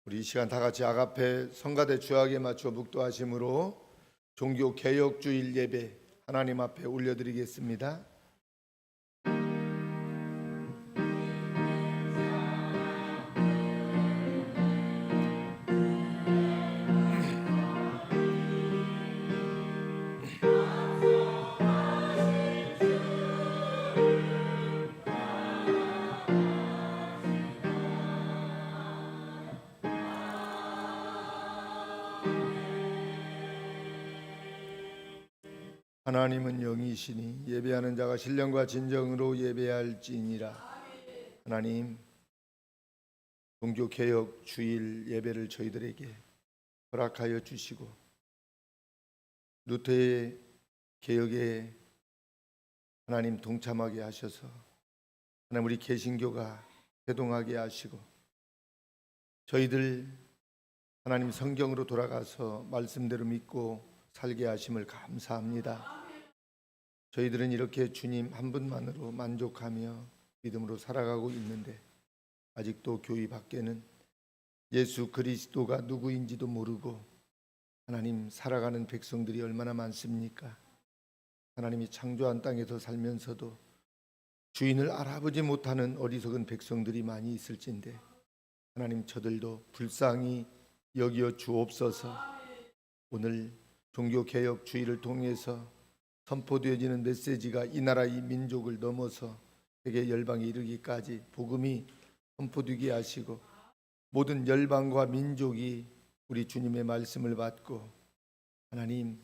우리 이 시간 다 같이 아가페 성가대 주약에 맞춰 묵도하심으로 종교 개혁 주일 예배 하나님 앞에 올려드리겠습니다. 하나님은 영이시니 예배하는 자가 신령과 진정으로 예배할지니라. 하나님, 종교 개혁 주일 예배를 저희들에게 허락하여 주시고 루터의 개혁에 하나님 동참하게 하셔서 하나님 우리 개신교가 회동하게 하시고 저희들 하나님 성경으로 돌아가서 말씀대로 믿고 살게 하심을 감사합니다. 저희들은 이렇게 주님 한 분만으로 만족하며 믿음으로 살아가고 있는데 아직도 교회 밖에는 예수 그리스도가 누구인지도 모르고 하나님 살아가는 백성들이 얼마나 많습니까? 하나님이 창조한 땅에서 살면서도 주인을 알아보지 못하는 어리석은 백성들이 많이 있을진데 하나님 저들도 불쌍히 여기어 주옵소서. 오늘 종교개혁 주의를 통해서 선포되어지는 메시지가 이 나라 이 민족을 넘어서 세계 열방에 이르기까지 복음이 선포되게 하시고 모든 열방과 민족이 우리 주님의 말씀을 받고 하나님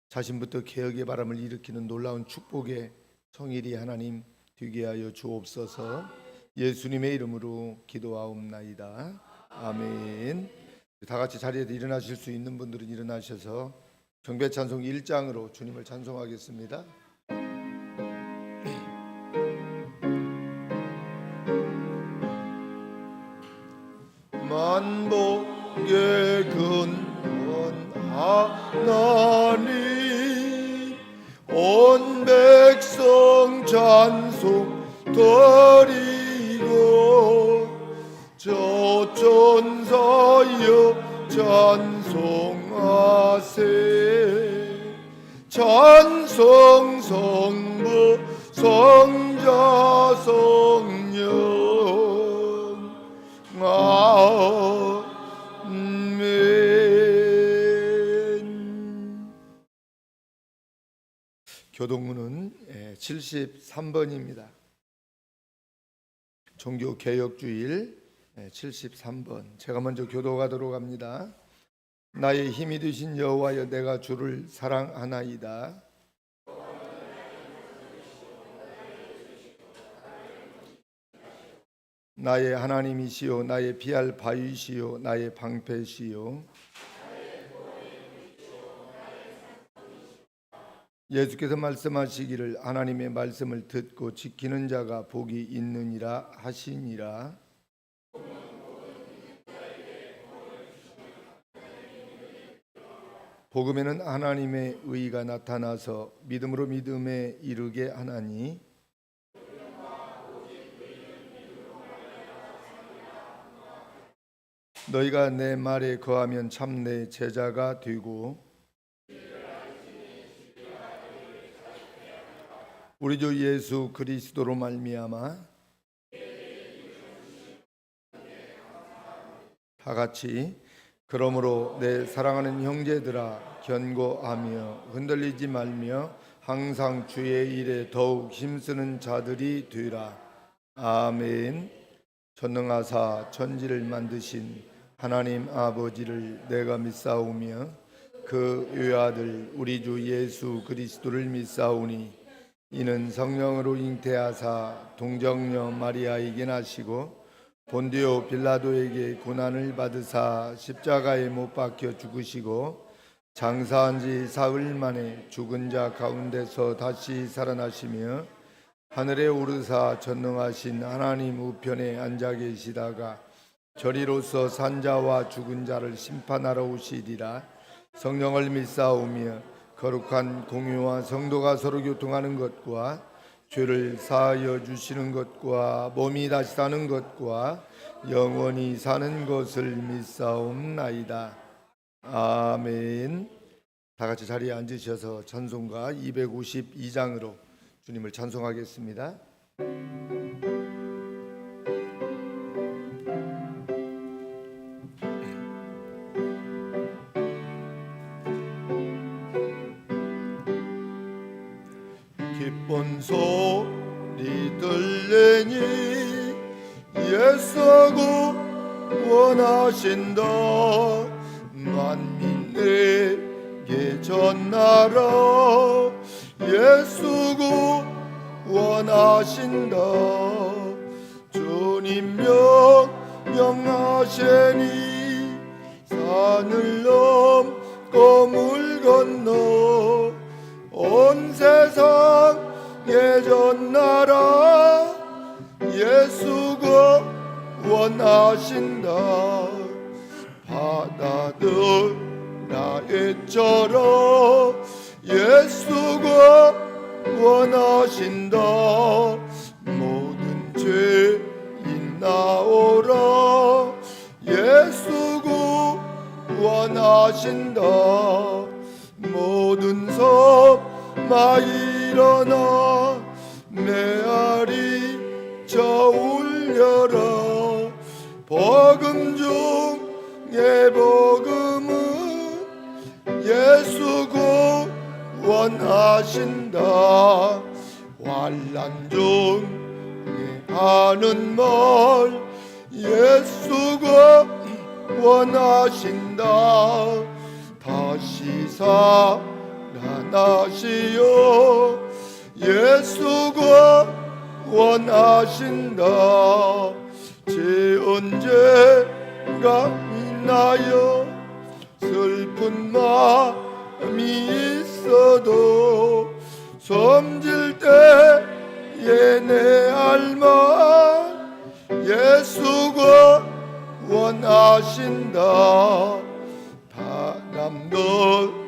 자신부터 개혁의 바람을 일으키는 놀라운 축복의 성일이 하나님 되게 하여 주옵소서. 예수님의 이름으로 기도하옵나이다. 아멘. 다 같이 자리에서 일어나실 수 있는 분들은 일어나셔서 경배 찬송 1장으로 주님을 찬송하겠습니다. 만복의 근원 하나님 온 백성 찬송 드리고 저 천사여 찬송하세. 찬송 성부 성자 성령 아멘. 교동문은 73번입니다. 종교개혁주일 73번. 제가 먼저 교도가도록 합니다. 나의 힘이 되신 여호와여 내가 주를 사랑하나이다. 나의 하나님이시요 나의 피할 바위시요 나의 방패시요. 예수께서 말씀하시기를 하나님의 말씀을 듣고 지키는 자가 복이 있느니라 하시니라. 복음에는 하나님의 의가 나타나서 믿음으로 믿음에 이르게 하나니 너희가 내 말에 거하면 참 내 제자가 되고 우리 주 예수 그리스도로 말미암아 다 같이 그러므로 내 사랑하는 형제들아 견고하며 흔들리지 말며 항상 주의 일에 더욱 힘쓰는 자들이 되라. 아멘. 전능하사 천지를 만드신 하나님 아버지를 내가 믿사오며 그 외아들 우리 주 예수 그리스도를 믿사오니 이는 성령으로 잉태하사 동정녀 마리아에게 나시고 본디오 빌라도에게 고난을 받으사 십자가에 못 박혀 죽으시고 장사한 지 사흘 만에 죽은 자 가운데서 다시 살아나시며 하늘에 오르사 전능하신 하나님 우편에 앉아 계시다가 저리로서 산자와 죽은 자를 심판하러 오시리라. 성령을 믿사오며 거룩한 공유와 성도가 서로 교통하는 것과 죄를 사하여 주시는 것과 몸이 다시 사는 것과 영원히 사는 것을 믿사옵나이다. 아멘. 다 같이 자리에 앉으셔서 찬송가 252장으로 주님을 찬송하겠습니다. 기쁜 소리 들리니 예수가 원하신다. 만민에게 전하라. 예수가 원하신다. 주님 명령하시니 산을 넘고 물 건너 온 세상에 전하라. 예수가 원하신다. 바다들아 애처라. 예수가 원하신다. 모든 죄인 나오라. 예수가 원하신다. 모든 섬마 일어나 메아리 저 울려라. 복음 중에 복음은 예수가 원하신다. 환난 중에 하는 말 예수가 원하신다. 다시 살아나시어 예수가 원하신다. 지은 죄가 있나요? 슬픈 마음이 있어도 섬질 때에 내 할 말 예수가 원하신다. 바람들아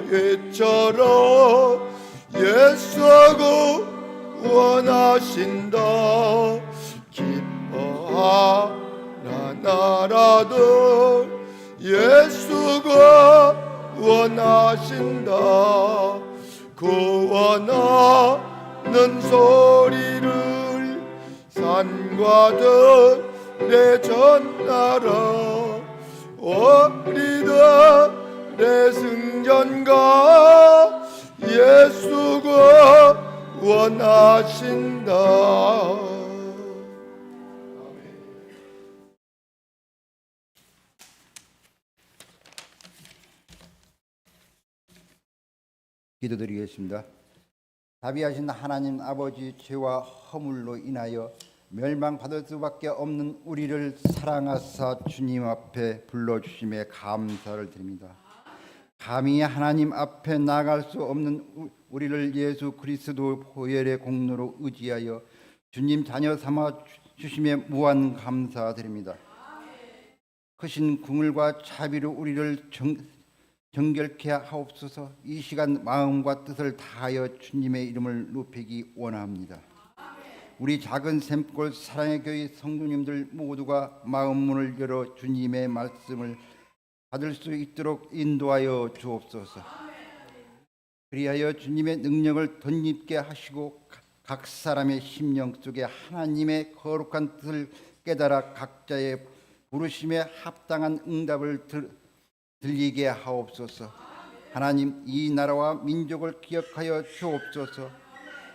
외쳐라. 예수가 원하신다. 기뻐하라 나라들 예수가 원하신다. 구원하는 소리를 산과 들에 전하라. 우리들의 승전가 예수가 원하신다. 기도드리겠습니다. 자비하신 하나님 아버지, 죄와 허물로 인하여 멸망받을 수밖에 없는 우리를 사랑하사 주님 앞에 불러주심에 감사를 드립니다. 감히 하나님 앞에 나갈 수 없는 우리를 예수 그리스도 보혈의 공로로 의지하여 주님 자녀 삼아 주심에 무한 감사드립니다. 크신 궁을과 자비로 우리를 정결케 하옵소서. 이 시간 마음과 뜻을 다하여 주님의 이름을 높이기 원합니다. 우리 작은 샘골 사랑의 교회 성도님들 모두가 마음 문을 열어 주님의 말씀을 받을 수 있도록 인도하여 주옵소서. 그리하여 주님의 능력을 덧입게 하시고 각 사람의 심령 속에 하나님의 거룩한 뜻을 깨달아 각자의 부르심에 합당한 응답을 들리게 하옵소서. 하나님, 이 나라와 민족을 기억하여 주옵소서.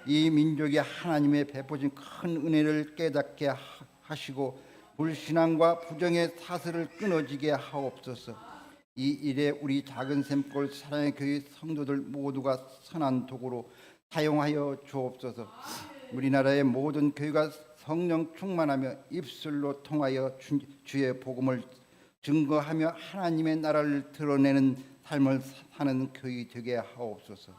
이 민족이 하나님의 베푸신 큰 은혜를 깨닫게 하시고 불신앙과 부정의 사슬을 끊어지게 하옵소서. 이 일에 우리 작은 샘골 사랑의 교회 성도들 모두가 선한 도구로 사용하여 주옵소서. 우리나라의 모든 교회가 성령 충만하며 입술로 통하여 주의 복음을 증거하며 하나님의 나라를 드러내는 삶을 사는 교회 되게 하옵소서.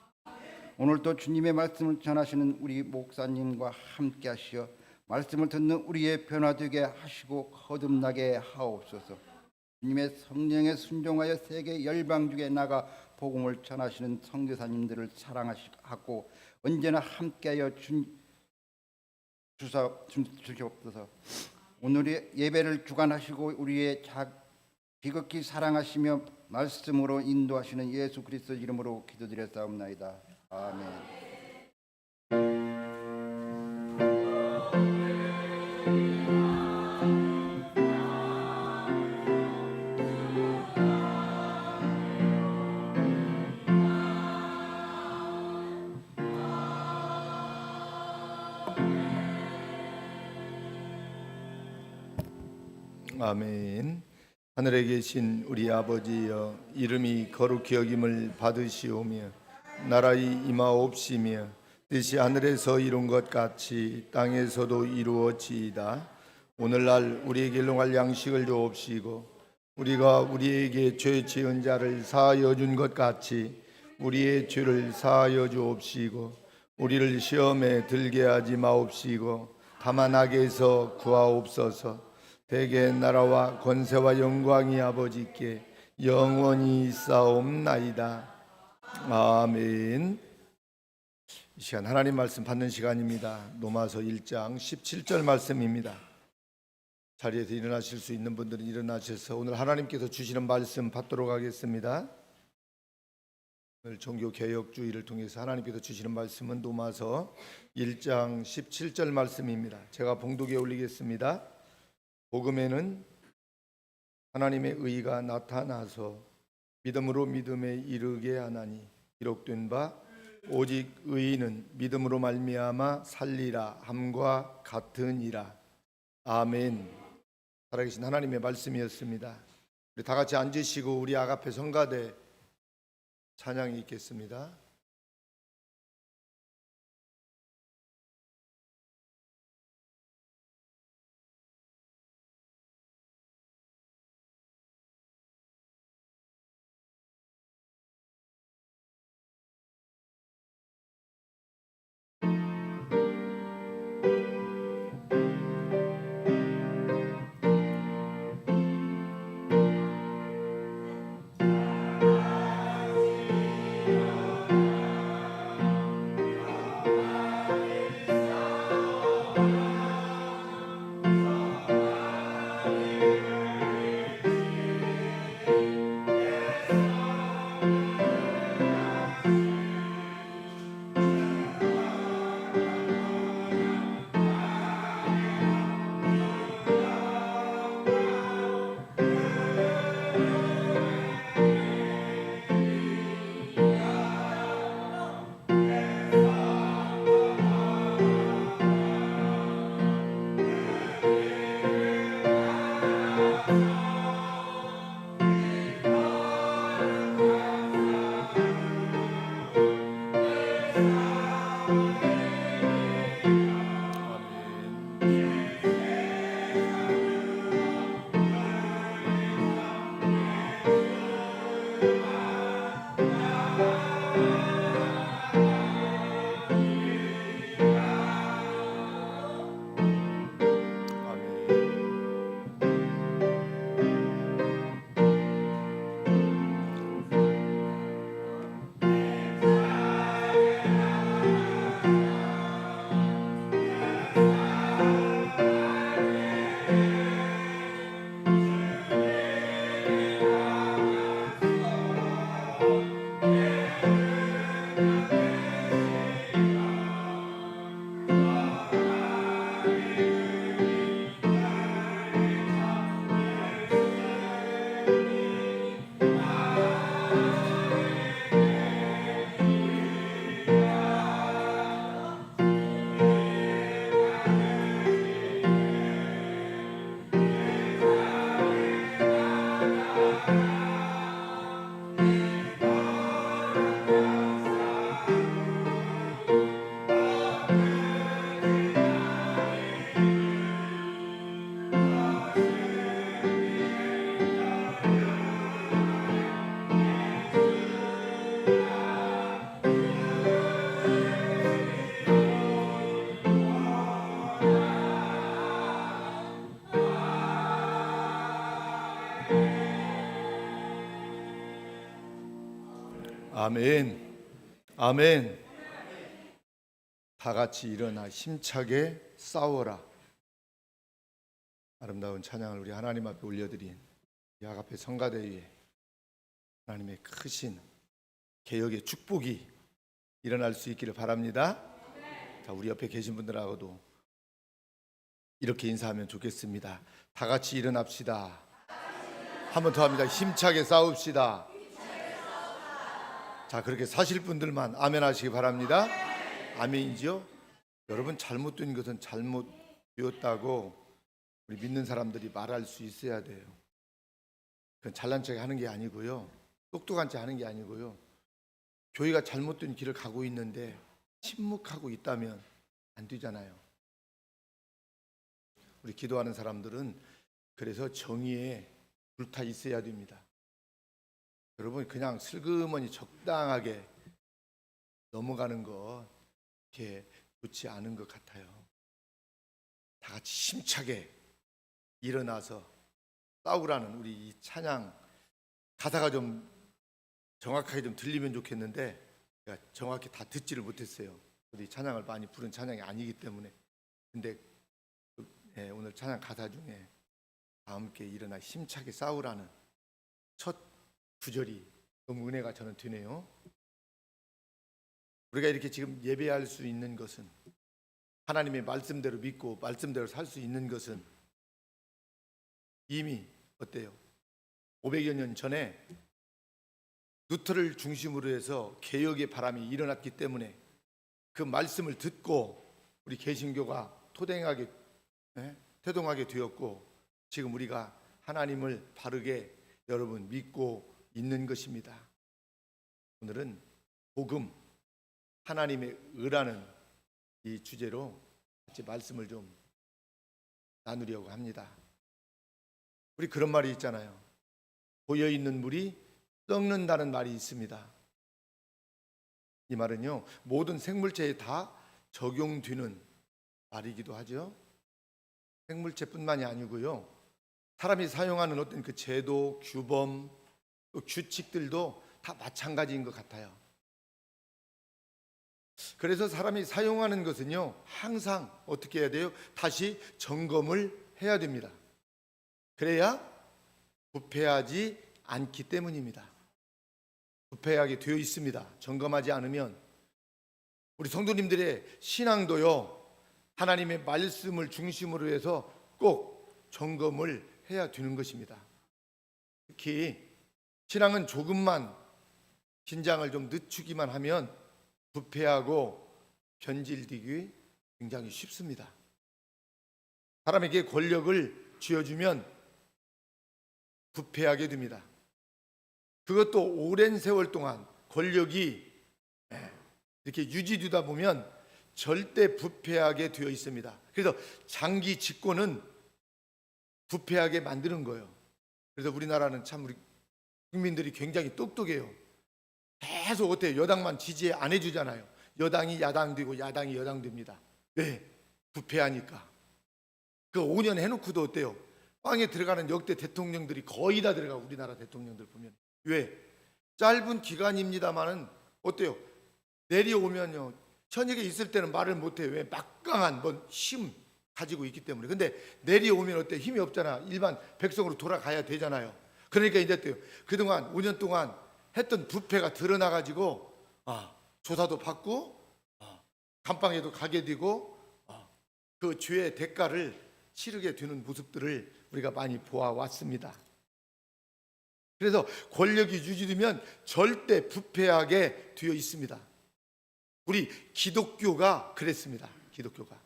오늘도 주님의 말씀을 전하시는 우리 목사님과 함께 하시어 말씀을 듣는 우리의 변화되게 하시고 거듭나게 하옵소서. 주님의 성령에 순종하여 세계 열방중에 나가 복음을 전하시는 선교사님들을 사랑하시고 언제나 함께하여 주시옵소서. 오늘의 예배를 주관하시고 우리의 지극히 사랑하시며 말씀으로 인도하시는 예수 그리스도 이름으로 기도드렸사옵나이다. 아멘. 아멘. 하늘에 계신 우리 아버지여, 이름이 거룩히 여김을 받으시오며 나라의 임하옵시며 뜻이 하늘에서 이룬 것 같이 땅에서도 이루어지이다. 오늘날 우리에게 일용할 양식을 주옵시고 우리가 우리에게 죄 지은 자를 사하여 준 것 같이 우리의 죄를 사하여 주옵시고 우리를 시험에 들게 하지 마옵시고 다만 악에서 구하옵소서. 대개 나라와 권세와 영광이 아버지께 영원히 있사옵나이다. 아멘. 이 시간 하나님 말씀 받는 시간입니다. 로마서 1장 17절 말씀입니다. 자리에서 일어나실 수 있는 분들은 일어나셔서 오늘 하나님께서 주시는 말씀 받도록 하겠습니다. 오늘 종교개혁주의를 통해서 하나님께서 주시는 말씀은 로마서 1장 17절 말씀입니다. 제가 봉독에 올리겠습니다. 복음에는 하나님의 의가 나타나서 믿음으로 믿음에 이르게 하나니 기록된 바 오직 의인은 믿음으로 말미암아 살리라 함과 같으니라. 아멘. 살아계신 하나님의 말씀이었습니다. 우리 다 같이 앉으시고 우리 아가페 성가대 찬양이 있겠습니다. 아멘. 아멘. 다 같이 일어나 힘차게 싸워라. 아름다운 찬양을 우리 하나님 앞에 올려드린 이 아가페 성가대회에 하나님의 크신 개혁의 축복이 일어날 수 있기를 바랍니다. 자, 우리 옆에 계신 분들하고도 이렇게 인사하면 좋겠습니다. 다 같이 일어납시다. 한 번 더 합니다. 힘차게 싸웁시다. 자, 그렇게 사실 분들만 아멘 하시기 바랍니다. 아멘이죠? 여러분, 잘못된 것은 잘못되었다고 우리 믿는 사람들이 말할 수 있어야 돼요. 그건 잘난 척 하는 게 아니고요, 똑똑한 척 하는 게 아니고요, 교회가 잘못된 길을 가고 있는데 침묵하고 있다면 안 되잖아요. 우리 기도하는 사람들은 그래서 정의에 불타 있어야 됩니다. 여러분, 그냥 슬그머니 적당하게 넘어가는 거 이렇게 좋지 않은 것 같아요. 다 같이 힘차게 일어나서 싸우라는 우리 이 찬양 가사가 좀 정확하게 좀 들리면 좋겠는데 제가 정확히 다 듣지를 못했어요. 우리 찬양을 많이 부른 찬양이 아니기 때문에. 근데 오늘 찬양 가사 중에 다 함께 일어나 힘차게 싸우라는 첫 구절이 너무 은혜가 저는 되네요. 우리가 이렇게 지금 예배할 수 있는 것은, 하나님의 말씀대로 믿고 말씀대로 살 수 있는 것은 이미 어때요? 500여 년 전에 루터를 중심으로 해서 개혁의 바람이 일어났기 때문에 그 말씀을 듣고 우리 개신교가 태동하게 되었고, 지금 우리가 하나님을 바르게 여러분 믿고 있는 것입니다. 오늘은 복음, 하나님의 의라는 이 주제로 같이 말씀을 좀 나누려고 합니다. 우리 그런 말이 있잖아요. 고여있는 물이 썩는다는 말이 있습니다. 이 말은요, 모든 생물체에 다 적용되는 말이기도 하죠. 생물체뿐만이 아니고요, 사람이 사용하는 어떤 그 제도, 규범, 또 규칙들도 다 마찬가지인 것 같아요. 그래서 사람이 사용하는 것은요, 항상 어떻게 해야 돼요? 다시 점검을 해야 됩니다. 그래야 부패하지 않기 때문입니다. 부패하게 되어 있습니다. 점검하지 않으면. 우리 성도님들의 신앙도요, 하나님의 말씀을 중심으로 해서 꼭 점검을 해야 되는 것입니다. 특히 신앙은 조금만 긴장을 좀 늦추기만 하면 부패하고 변질되기 굉장히 쉽습니다. 사람에게 권력을 쥐어주면 부패하게 됩니다. 그것도 오랜 세월 동안 권력이 이렇게 유지되다 보면 절대 부패하게 되어 있습니다. 그래서 장기 집권은 부패하게 만드는 거예요. 그래서 우리나라는 참 우리 국민들이 굉장히 똑똑해요. 계속 어때요? 여당만 지지 안 해주잖아요. 여당이 야당되고 야당이 여당됩니다. 왜? 부패하니까. 그 5년 해놓고도 어때요? 빵에 들어가는 역대 대통령들이 거의 다 들어가고, 우리나라 대통령들 보면. 왜? 짧은 기간입니다만은 어때요? 내려오면요, 현역에 있을 때는 말을 못해요. 왜? 막강한 힘 가지고 있기 때문에. 근데 내려오면 어때? 힘이 없잖아. 일반 백성으로 돌아가야 되잖아요. 그러니까 이제 어때요? 그동안 5년 동안 했던 부패가 드러나가지고 조사도 받고 감방에도 가게 되고 그 죄의 대가를 치르게 되는 모습들을 우리가 많이 보아왔습니다. 그래서 권력이 유지되면 절대 부패하게 되어 있습니다. 우리 기독교가 그랬습니다. 기독교가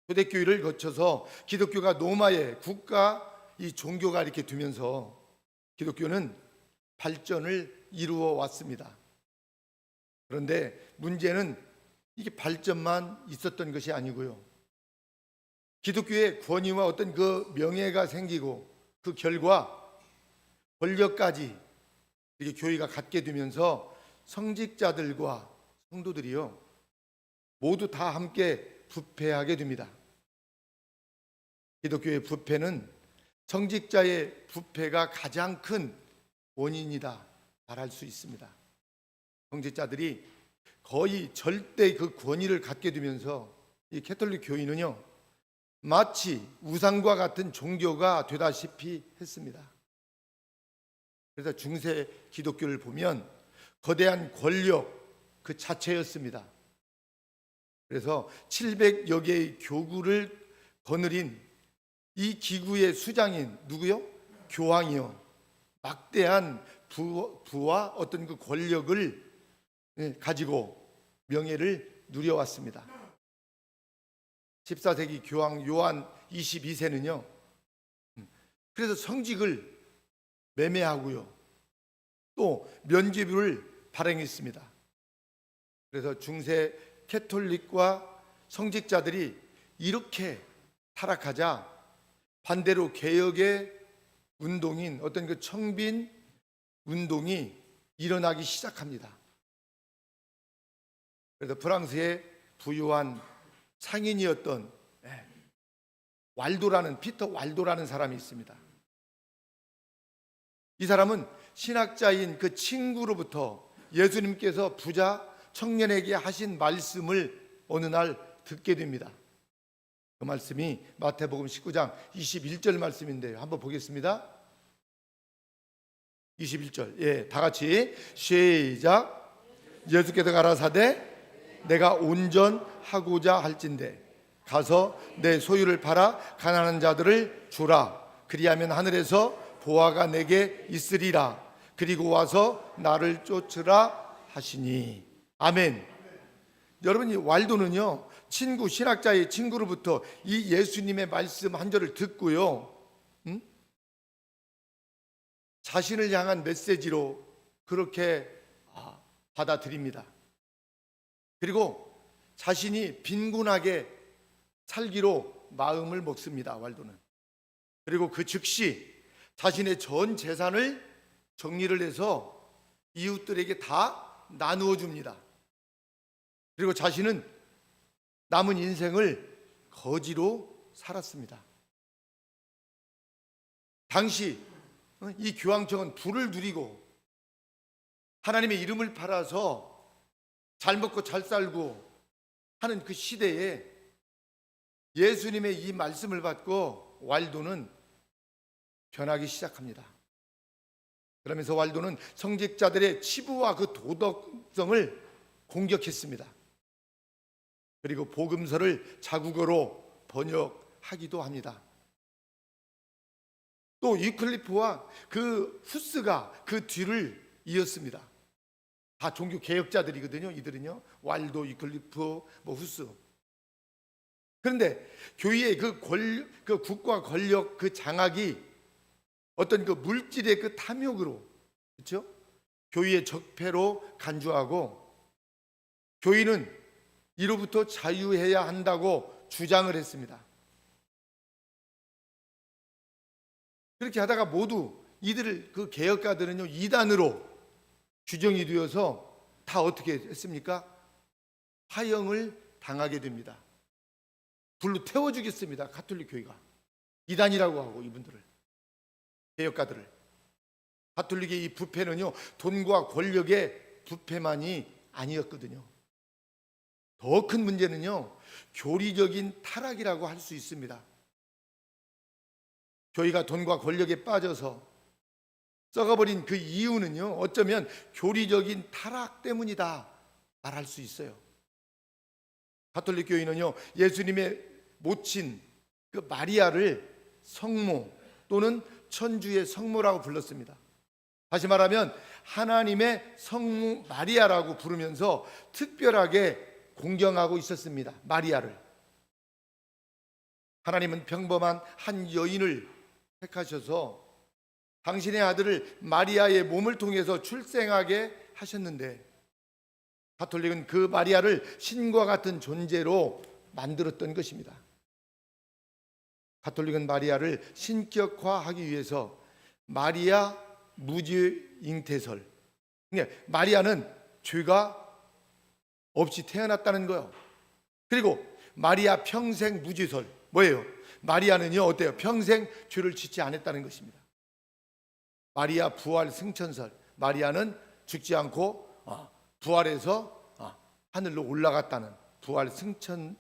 초대교회를 거쳐서 기독교가 로마의 국가, 이 종교가 이렇게 되면서 기독교는 발전을 이루어 왔습니다. 그런데 문제는 이게 발전만 있었던 것이 아니고요, 기독교의 권위와 어떤 그 명예가 생기고 그 결과 권력까지 이렇게 교회가 갖게 되면서 성직자들과 성도들이요, 모두 다 함께 부패하게 됩니다. 기독교의 부패는 성직자의 부패가 가장 큰 원인이다 말할 수 있습니다. 성직자들이 거의 절대 그 권위를 갖게 되면서 이 캐톨릭 교인은요, 마치 우상과 같은 종교가 되다시피 했습니다. 그래서 중세 기독교를 보면 거대한 권력 그 자체였습니다. 그래서 700여 개의 교구를 거느린 이 기구의 수장인 누구요? 교황이요. 막대한 부와 어떤 그 권력을 가지고 명예를 누려왔습니다. 14세기 교황 요한 22세는요, 그래서 성직을 매매하고요, 또 면죄부를 발행했습니다. 그래서 중세 캐톨릭과 성직자들이 이렇게 타락하자 반대로 개혁의 운동인 어떤 그 청빈 운동이 일어나기 시작합니다. 그래서 프랑스의 부유한 상인이었던 피터 왈도라는 사람이 있습니다. 이 사람은 신학자인 그 친구로부터 예수님께서 부자 청년에게 하신 말씀을 어느 날 듣게 됩니다. 그 말씀이 마태복음 19장 21절 말씀인데요. 한번 보겠습니다. 21절. 다 같이 시작. 예수께서 가라사대 내가 온전하고자 할진대 가서 내 소유를 팔아 가난한 자들을 주라. 그리하면 하늘에서 보화가 내게 있으리라. 그리고 와서 나를 쫓으라 하시니. 아멘. 여러분, 이 왈도는요, 신학자의 친구로부터 이 예수님의 말씀 한 절을 듣고요, 자신을 향한 메시지로 그렇게 받아들입니다. 그리고 자신이 빈곤하게 살기로 마음을 먹습니다. 왈도는. 그리고 그 즉시 자신의 전 재산을 정리를 해서 이웃들에게 다 나누어 줍니다. 그리고 자신은 남은 인생을 거지로 살았습니다. 당시 이 교황청은 부를 누리고 하나님의 이름을 팔아서 잘 먹고 잘 살고 하는 그 시대에 예수님의 이 말씀을 받고 왈도는 변하기 시작합니다. 그러면서 왈도는 성직자들의 치부와 그 도덕성을 공격했습니다. 그리고 복음서를 자국어로 번역하기도 합니다. 또 위클리프와 그 후스가 그 뒤를 이었습니다. 다 종교 개혁자들이거든요. 이들은요, 왈도, 위클리프, 후스. 그런데 교회의 그 국가 권력 그 장악이 어떤 그 물질의 그 탐욕으로, 그렇죠? 교회의 적폐로 간주하고 교회는 이로부터 자유해야 한다고 주장을 했습니다. 그렇게 하다가 모두 이들을 그 개혁가들은요, 이단으로 규정이 되어서 다 어떻게 했습니까? 화형을 당하게 됩니다. 불로 태워 주겠습니다. 가톨릭 교회가 이단이라고 하고 이분들을, 개혁가들을. 가톨릭의 이 부패는요, 돈과 권력의 부패만이 아니었거든요. 더 큰 문제는요, 교리적인 타락이라고 할 수 있습니다. 교회가 돈과 권력에 빠져서 썩어버린 그 이유는요, 어쩌면 교리적인 타락 때문이다 말할 수 있어요. 가톨릭 교회는요, 예수님의 모친 그 마리아를 성모 또는 천주의 성모라고 불렀습니다. 다시 말하면 하나님의 성모 마리아라고 부르면서 특별하게 공경하고 있었습니다. 마리아를. 하나님은 평범한 한 여인을 택하셔서 당신의 아들을 마리아의 몸을 통해서 출생하게 하셨는데, 가톨릭은 그 마리아를 신과 같은 존재로 만들었던 것입니다. 가톨릭은 마리아를 신격화하기 위해서 마리아 무죄 잉태설, 마리아는 죄가 없이 태어났다는 거예요. 그리고 마리아 평생 무죄설, 뭐예요? 마리아는요, 어때요? 평생 죄를 짓지 않았다는 것입니다. 마리아 부활 승천설, 마리아는 죽지 않고 부활해서 하늘로 올라갔다는 부활 승천설,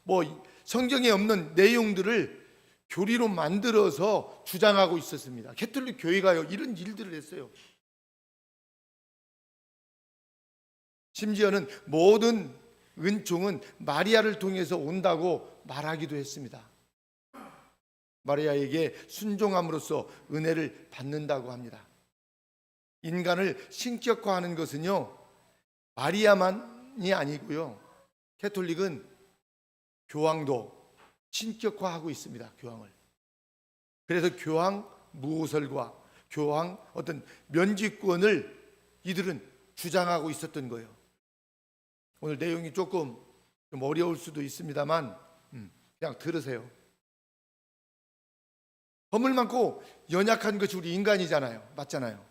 뭐 성경에 없는 내용들을 교리로 만들어서 주장하고 있었습니다. 가톨릭 교회가요 이런 일들을 했어요. 심지어는 모든 은총은 마리아를 통해서 온다고 말하기도 했습니다. 마리아에게 순종함으로써 은혜를 받는다고 합니다. 인간을 신격화하는 것은요 마리아만이 아니고요, 가톨릭은 교황도 신격화하고 있습니다. 교황을. 그래서 교황 무호설과 교황 어떤 면죄권을 이들은 주장하고 있었던 거예요. 오늘 내용이 조금 좀 어려울 수도 있습니다만 그냥 들으세요. 허물 많고 연약한 것이 우리 인간이잖아요. 맞잖아요.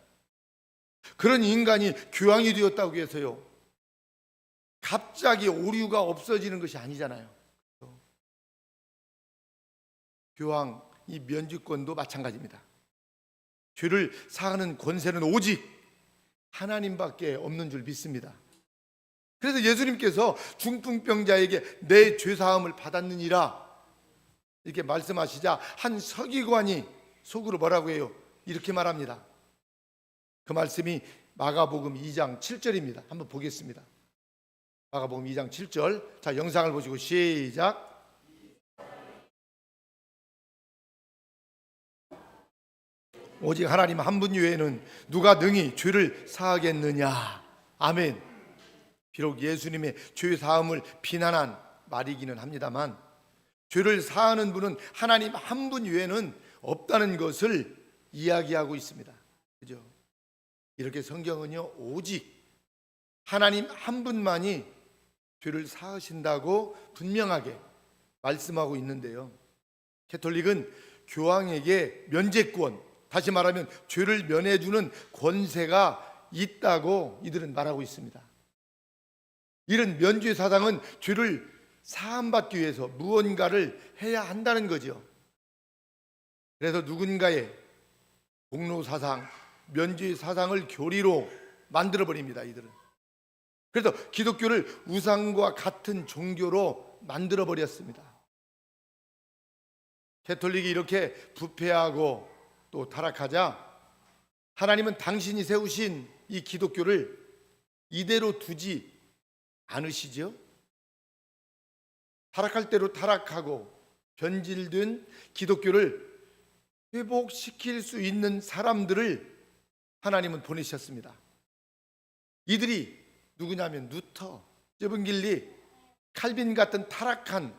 그런 인간이 교황이 되었다고 해서요 갑자기 오류가 없어지는 것이 아니잖아요. 교황 이 면죄권도 마찬가지입니다. 죄를 사하는 권세는 오직 하나님밖에 없는 줄 믿습니다. 그래서 예수님께서 중풍병자에게 내 죄사함을 받았느니라 이렇게 말씀하시자 한 서기관이 속으로 뭐라고 해요? 이렇게 말합니다. 그 말씀이 마가복음 2장 7절입니다. 한번 보겠습니다. 마가복음 2장 7절. 자, 영상을 보시고 시작. 오직 하나님 한 분 외에는 누가 능히 죄를 사하겠느냐. 아멘. 비록 예수님의 죄 사함을 비난한 말이기는 합니다만 죄를 사하는 분은 하나님 한 분 외에는 없다는 것을 이야기하고 있습니다. 그죠? 이렇게 성경은요 오직 하나님 한 분만이 죄를 사하신다고 분명하게 말씀하고 있는데요, 가톨릭은 교황에게 면죄권, 다시 말하면 죄를 면해주는 권세가 있다고 이들은 말하고 있습니다. 이런 면죄 사상은 죄를 사함받기 위해서 무언가를 해야 한다는 거죠. 그래서 누군가의 공로 사상, 면죄 사상을 교리로 만들어 버립니다. 이들은. 그래서 기독교를 우상과 같은 종교로 만들어 버렸습니다. 가톨릭이 이렇게 부패하고 또 타락하자 하나님은 당신이 세우신 이 기독교를 이대로 두지 않으시죠? 타락할 대로 타락하고 변질된 기독교를 회복시킬 수 있는 사람들을 하나님은 보내셨습니다. 이들이 누구냐면 루터, 제븐길리, 칼빈 같은 타락한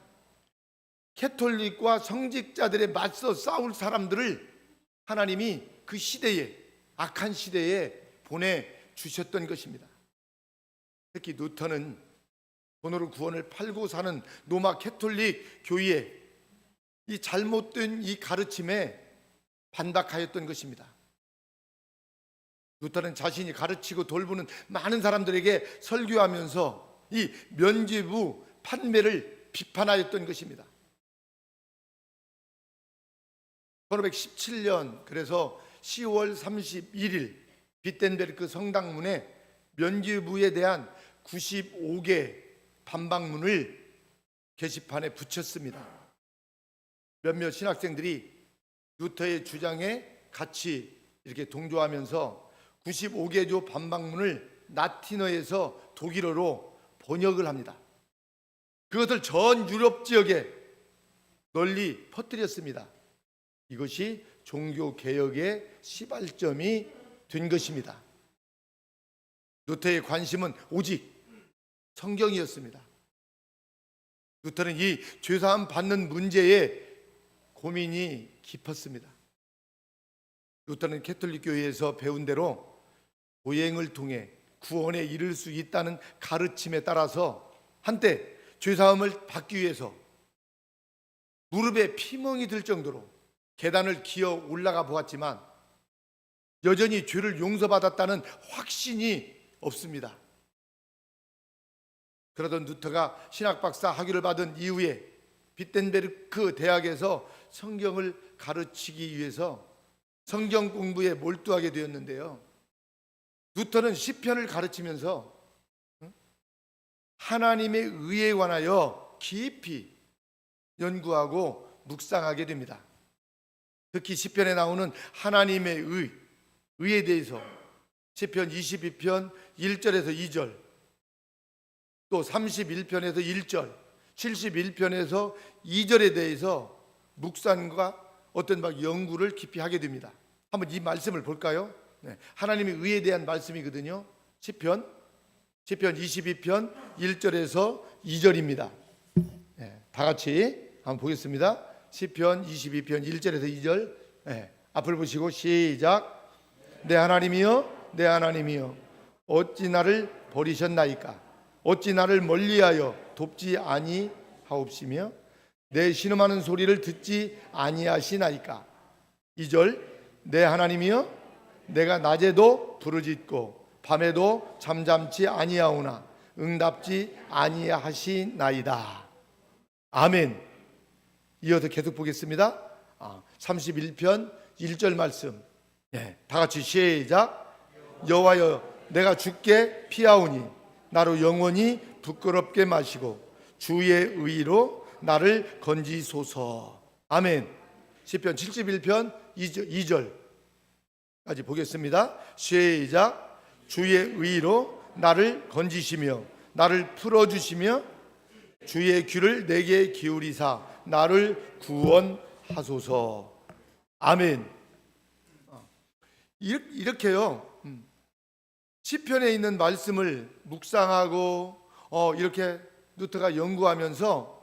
가톨릭과 성직자들에 맞서 싸울 사람들을 하나님이 그 시대에, 악한 시대에 보내주셨던 것입니다. 특히 루터는 돈으로 구원을 팔고 사는 로마 가톨릭 교회에 이 잘못된 이 가르침에 반박하였던 것입니다. 루터는 자신이 가르치고 돌보는 많은 사람들에게 설교하면서 이 면죄부 판매를 비판하였던 것입니다. 1517년 그래서 10월 31일 비텐베르크 성당문에 면죄부에 대한 95개 반박문을 게시판에 붙였습니다. 몇몇 신학생들이 루터의 주장에 같이 이렇게 동조하면서 95개조 반박문을 라틴어에서 독일어로 번역을 합니다. 그것을 전 유럽 지역에 널리 퍼뜨렸습니다. 이것이 종교개혁의 시발점이 된 것입니다. 루터의 관심은 오직 성경이었습니다. 루터는 이 죄사함 받는 문제에 고민이 깊었습니다. 루터는 가톨릭 교회에서 배운 대로 보행을 통해 구원에 이를 수 있다는 가르침에 따라서 한때 죄사함을 받기 위해서 무릎에 피멍이 들 정도로 계단을 기어 올라가 보았지만 여전히 죄를 용서받았다는 확신이 없습니다. 그러던 루터가 신학박사 학위를 받은 이후에 비텐베르크 대학에서 성경을 가르치기 위해서 성경 공부에 몰두하게 되었는데요, 루터는 시편을 가르치면서 하나님의 의에 관하여 깊이 연구하고 묵상하게 됩니다. 특히 시편에 나오는 하나님의 의에 대해서 시편 22편 1절에서 2절, 또 31편에서 1절, 71편에서 2절에 대해서 묵상과 어떤 연구를 깊이 하게 됩니다. 한번 이 말씀을 볼까요? 하나님의 의에 대한 말씀이거든요. 시편 22편 1절에서 2절입니다. 다 같이 한번 보겠습니다. 시편 22편 1절에서 2절, 앞을 보시고 시작. 내 하나님이여, 내 하나님이여, 어찌 나를 버리셨나이까? 어찌 나를 멀리하여 돕지 아니하옵시며 내 신음하는 소리를 듣지 아니하시나이까? 2절. 내 하나님이여, 내가 낮에도 부르짖고 밤에도 잠잠치 아니하오나 응답지 아니하시나이다. 아멘. 이어서 계속 보겠습니다. 31편 1절 말씀, 다 같이 시작. 여호와여, 내가 주께 피하오니 나로 영원히 부끄럽게 마시고 주의 의로 나를 건지소서. 아멘. 시편 71편 2절까지 보겠습니다. 시작. 주의 의로 나를 건지시며 나를 풀어주시며 주의 귀를 내게 기울이사 나를 구원하소서. 아멘. 이렇게요, 시편에 있는 말씀을 묵상하고 이렇게 누터가 연구하면서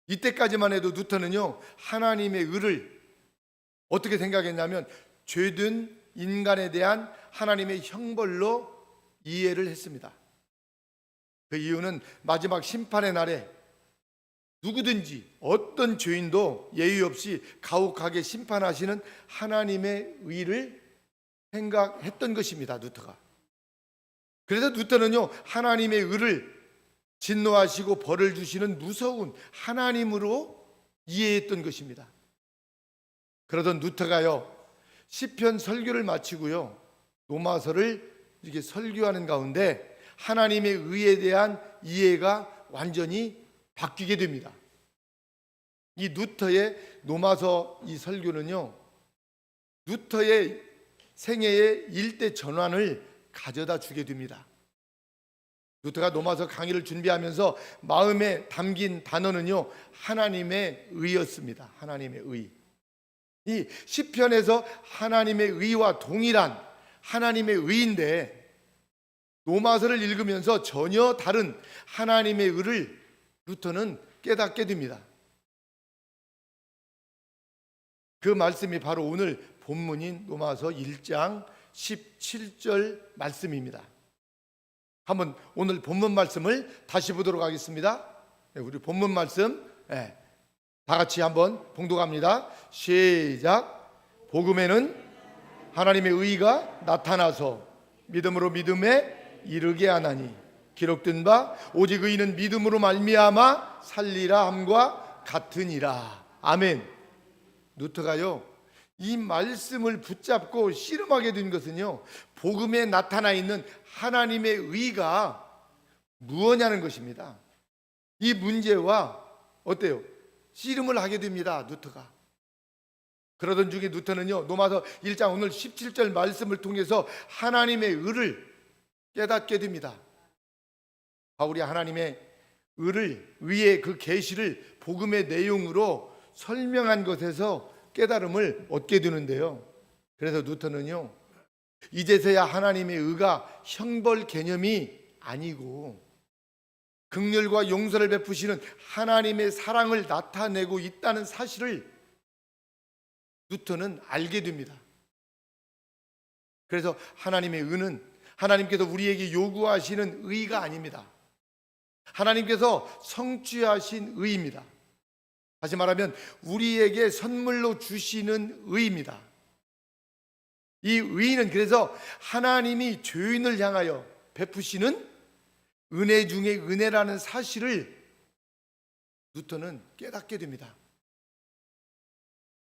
이때까지만 해도 누터는요, 하나님의 의를 어떻게 생각했냐면 죄든 인간에 대한 하나님의 형벌로 이해를 했습니다. 그 이유는 마지막 심판의 날에 누구든지 어떤 죄인도 예의 없이 가혹하게 심판하시는 하나님의 의를 생각했던 것입니다. 누터가. 그래서 누터는요, 하나님의 의를 진노하시고 벌을 주시는 무서운 하나님으로 이해했던 것입니다. 그러던 누터가요, 시편 설교를 마치고요, 로마서를 이렇게 설교하는 가운데 하나님의 의에 대한 이해가 완전히 바뀌게 됩니다. 이 누터의 로마서 이 설교는요, 누터의 생애의 일대 전환을 가져다 주게 됩니다. 누터가 로마서 강의를 준비하면서 마음에 담긴 단어는요, 하나님의 의였습니다. 하나님의 의. 이 시편에서 하나님의 의와 동일한 하나님의 의인데 로마서를 읽으면서 전혀 다른 하나님의 의를 루터는 깨닫게 됩니다. 그 말씀이 바로 오늘 본문인 로마서 1장 17절 말씀입니다. 한번 오늘 본문 말씀을 다시 보도록 하겠습니다. 우리 본문 말씀 다 같이 한번 봉독합니다. 시작. 복음에는 하나님의 의가 나타나서 믿음으로 믿음에 이르게 하나니 기록된 바 오직 의인은 믿음으로 말미암아 살리라 함과 같으니라. 아멘. 누터가요, 이 말씀을 붙잡고 씨름하게 된 것은요, 복음에 나타나 있는 하나님의 의가 무엇냐는 것입니다. 이 문제와 어때요? 씨름을 하게 됩니다. 누터가. 그러던 중에 누터는요, 로마서 1장 오늘 17절 말씀을 통해서 하나님의 의를 깨닫게 됩니다. 바울이 하나님의 의의 그 계시를 복음의 내용으로 설명한 것에서 깨달음을 얻게 되는데요. 그래서 누터는요, 이제서야 하나님의 의가 형벌 개념이 아니고 긍휼과 용서를 베푸시는 하나님의 사랑을 나타내고 있다는 사실을 누터는 알게 됩니다. 그래서 하나님의 의는 하나님께서 우리에게 요구하시는 의가 아닙니다. 하나님께서 성취하신 의입니다. 다시 말하면 우리에게 선물로 주시는 의입니다. 이 의는 그래서 하나님이 죄인을 향하여 베푸시는 은혜 중에 은혜라는 사실을 누터는 깨닫게 됩니다.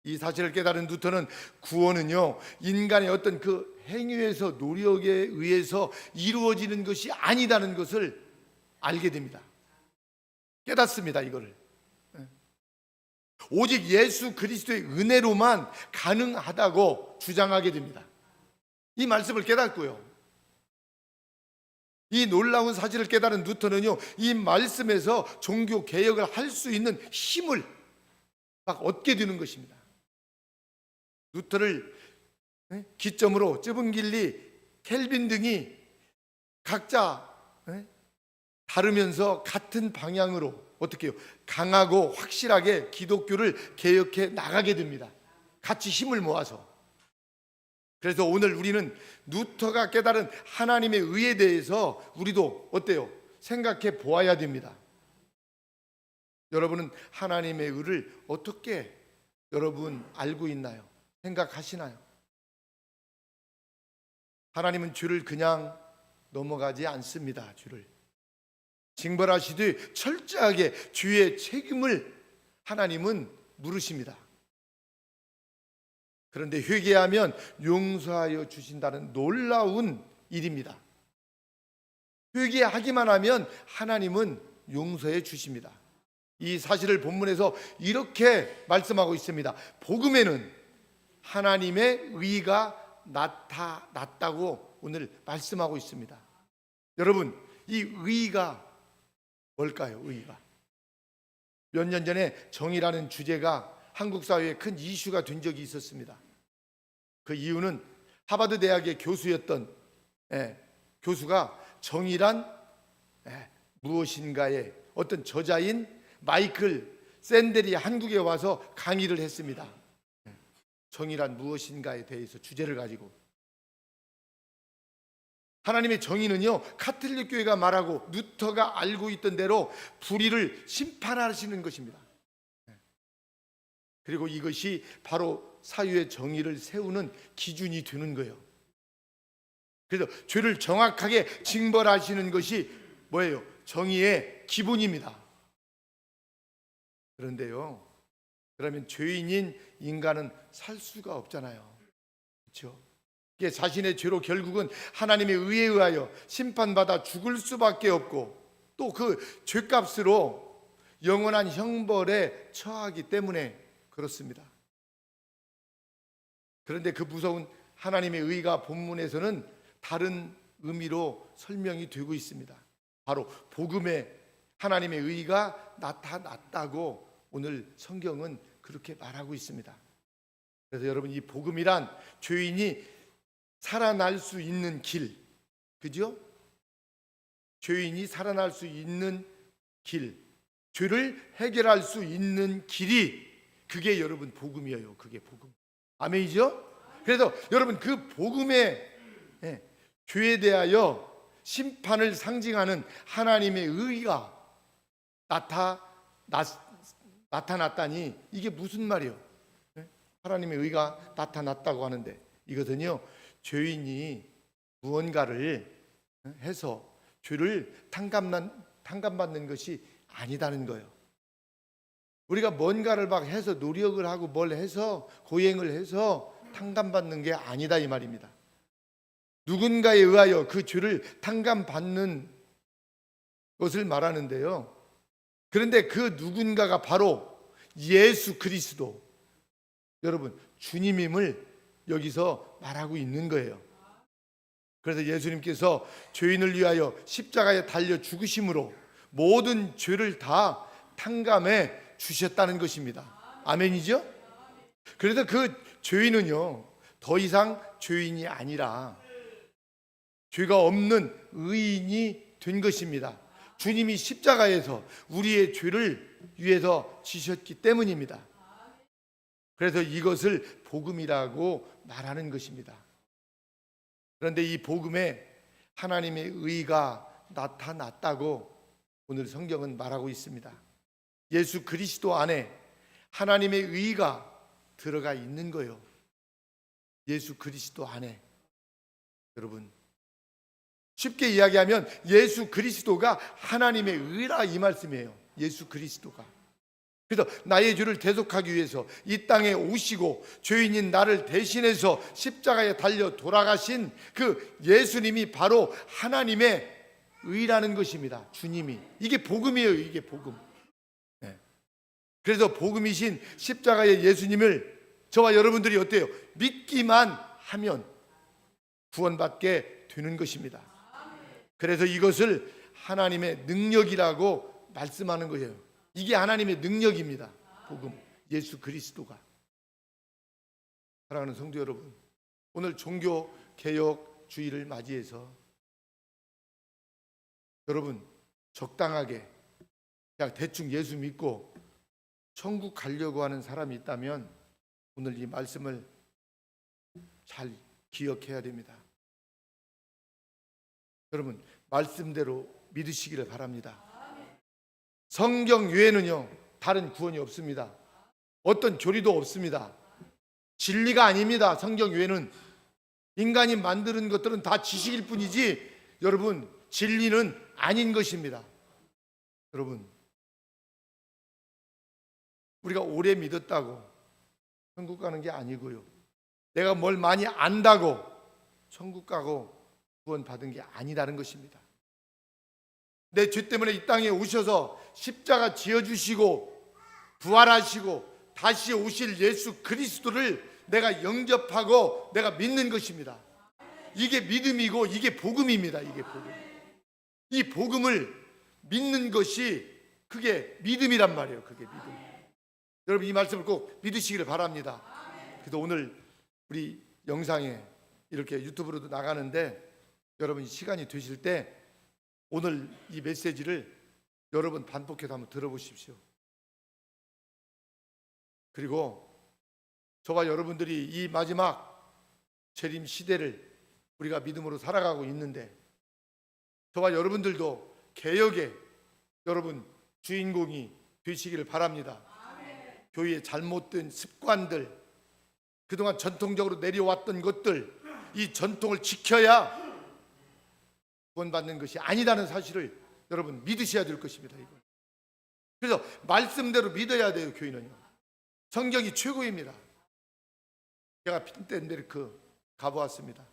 이 사실을 깨달은 누터는 구원은요, 인간의 어떤 그 행위에서 노력에 의해서 이루어지는 것이 아니다는 것을 알게 됩니다. 깨닫습니다. 이거를 오직 예수 그리스도의 은혜로만 가능하다고 주장하게 됩니다. 이 말씀을 깨닫고요, 이 놀라운 사실을 깨달은 루터는요, 이 말씀에서 종교 개혁을 할 수 있는 힘을 막 얻게 되는 것입니다. 루터를 기점으로 쯔붕길리, 켈빈 등이 각자 다르면서 같은 방향으로 어떻게 해요? 강하고 확실하게 기독교를 개혁해 나가게 됩니다. 같이 힘을 모아서. 그래서 오늘 우리는 루터가 깨달은 하나님의 의에 대해서 우리도 어때요? 생각해 보아야 됩니다. 여러분은 하나님의 의를 어떻게 여러분 알고 있나요? 생각하시나요? 하나님은 죄를 그냥 넘어가지 않습니다. 죄를 징벌하시되 철저하게 죄의 책임을 하나님은 물으십니다. 그런데 회개하면 용서하여 주신다는 놀라운 일입니다. 회개하기만 하면 하나님은 용서해 주십니다. 이 사실을 본문에서 이렇게 말씀하고 있습니다. 복음에는 하나님의 의가 나타났다고 오늘 말씀하고 있습니다. 여러분, 이 의가 뭘까요? 의가 몇 년 전에 정의라는 주제가 한국 사회에 큰 이슈가 된 적이 있었습니다. 그 이유는 하버드 대학의 교수였던 교수가 정의란 무엇인가의 어떤 저자인 마이클 샌델이 한국에 와서 강의를 했습니다. 정의란 무엇인가에 대해서 주제를 가지고, 하나님의 정의는요, 카톨릭 교회가 말하고 루터가 알고 있던 대로 불의를 심판하시는 것입니다. 그리고 이것이 바로 사유의 정의를 세우는 기준이 되는 거예요. 그래서 죄를 정확하게 징벌하시는 것이 뭐예요? 정의의 기본입니다. 그런데요, 그러면 죄인인 인간은 살 수가 없잖아요. 그렇죠? 자신의 죄로 결국은 하나님의 의에 의하여 심판받아 죽을 수밖에 없고, 또 그 죄값으로 영원한 형벌에 처하기 때문에 그렇습니다. 그런데 그 무서운 하나님의 의가 본문에서는 다른 의미로 설명이 되고 있습니다. 바로 복음에 하나님의 의가 나타났다고 오늘 성경은 그렇게 말하고 있습니다. 그래서 여러분, 이 복음이란 죄인이 살아날 수 있는 길, 그죠? 죄인이 살아날 수 있는 길, 죄를 해결할 수 있는 길이, 그게 여러분 복음이에요. 그게 복음. 아멘이죠? 그래서 여러분, 그 복음의 죄에 대하여 심판을 상징하는 하나님의 의가 나타났다니, 이게 무슨 말이에요? 하나님의 의가 나타났다고 하는데, 이것은요, 죄인이 무언가를 해서 죄를 탕감받는 것이 아니다는 거예요. 우리가 뭔가를 막 해서 노력을 하고 뭘 해서 고행을 해서 탕감받는 게 아니다, 이 말입니다. 누군가에 의하여 그 죄를 탕감받는 것을 말하는데요, 그런데 그 누군가가 바로 예수 그리스도, 여러분, 주님임을 여기서 말하고 있는 거예요. 그래서 예수님께서 죄인을 위하여 십자가에 달려 죽으심으로 모든 죄를 다 탕감해 주셨다는 것입니다. 아멘이죠? 그래서 그 죄인은요, 더 이상 죄인이 아니라 죄가 없는 의인이 된 것입니다. 주님이 십자가에서 우리의 죄를 위해서 지셨기 때문입니다. 그래서 이것을 복음이라고 말하는 것입니다. 그런데 이 복음에 하나님의 의가 나타났다고 오늘 성경은 말하고 있습니다. 예수 그리스도 안에 하나님의 의가 들어가 있는 거예요. 예수 그리스도 안에. 여러분, 쉽게 이야기하면 예수 그리스도가 하나님의 의라, 이 말씀이에요. 예수 그리스도가. 그래서 나의 죄를 대속하기 위해서 이 땅에 오시고 죄인인 나를 대신해서 십자가에 달려 돌아가신 그 예수님이 바로 하나님의 의라는 것입니다. 주님이. 이게 복음이에요. 이게 복음. 네. 그래서 복음이신 십자가의 예수님을 저와 여러분들이 어때요? 믿기만 하면 구원받게 되는 것입니다. 그래서 이것을 하나님의 능력이라고 말씀하는 거예요. 이게 하나님의 능력입니다. 복음, 예수 그리스도가. 사랑하는 성도 여러분, 오늘 종교 개혁 주의를 맞이해서 여러분 적당하게 그냥 대충 예수 믿고 천국 가려고 하는 사람이 있다면 오늘 이 말씀을 잘 기억해야 됩니다. 여러분 말씀대로 믿으시기를 바랍니다. 성경 외에는요 다른 구원이 없습니다. 어떤 교리도 없습니다. 진리가 아닙니다. 성경 외에는 인간이 만드는 것들은 다 지식일 뿐이지 여러분 진리는 아닌 것입니다. 여러분 우리가 오래 믿었다고 천국 가는 게 아니고요, 내가 뭘 많이 안다고 천국 가고 구원 받은 게 아니라는 것입니다. 내 죄 때문에 이 땅에 오셔서 십자가 지어주시고 부활하시고 다시 오실 예수 그리스도를 내가 영접하고 내가 믿는 것입니다. 이게 믿음이고 이게 복음입니다. 이게 복음. 이 복음을 믿는 것이 그게 믿음이란 말이에요. 그게 믿음. 여러분 이 말씀을 꼭 믿으시기를 바랍니다. 그래서 오늘 우리 영상에 이렇게 유튜브로도 나가는데 여러분 시간이 되실 때 오늘 이 메시지를 여러분 반복해서 한번 들어보십시오. 그리고 저와 여러분들이 이 마지막 재림 시대를 우리가 믿음으로 살아가고 있는데 저와 여러분들도 개혁의 여러분 주인공이 되시기를 바랍니다. 교회의 잘못된 습관들, 그동안 전통적으로 내려왔던 것들, 이 전통을 지켜야 구원받는 것이 아니라는 사실을 여러분 믿으셔야 될 것입니다. 이거. 그래서 말씀대로 믿어야 돼요. 교회는요. 성경이 최고입니다. 제가 핀텐베르크 가보았습니다.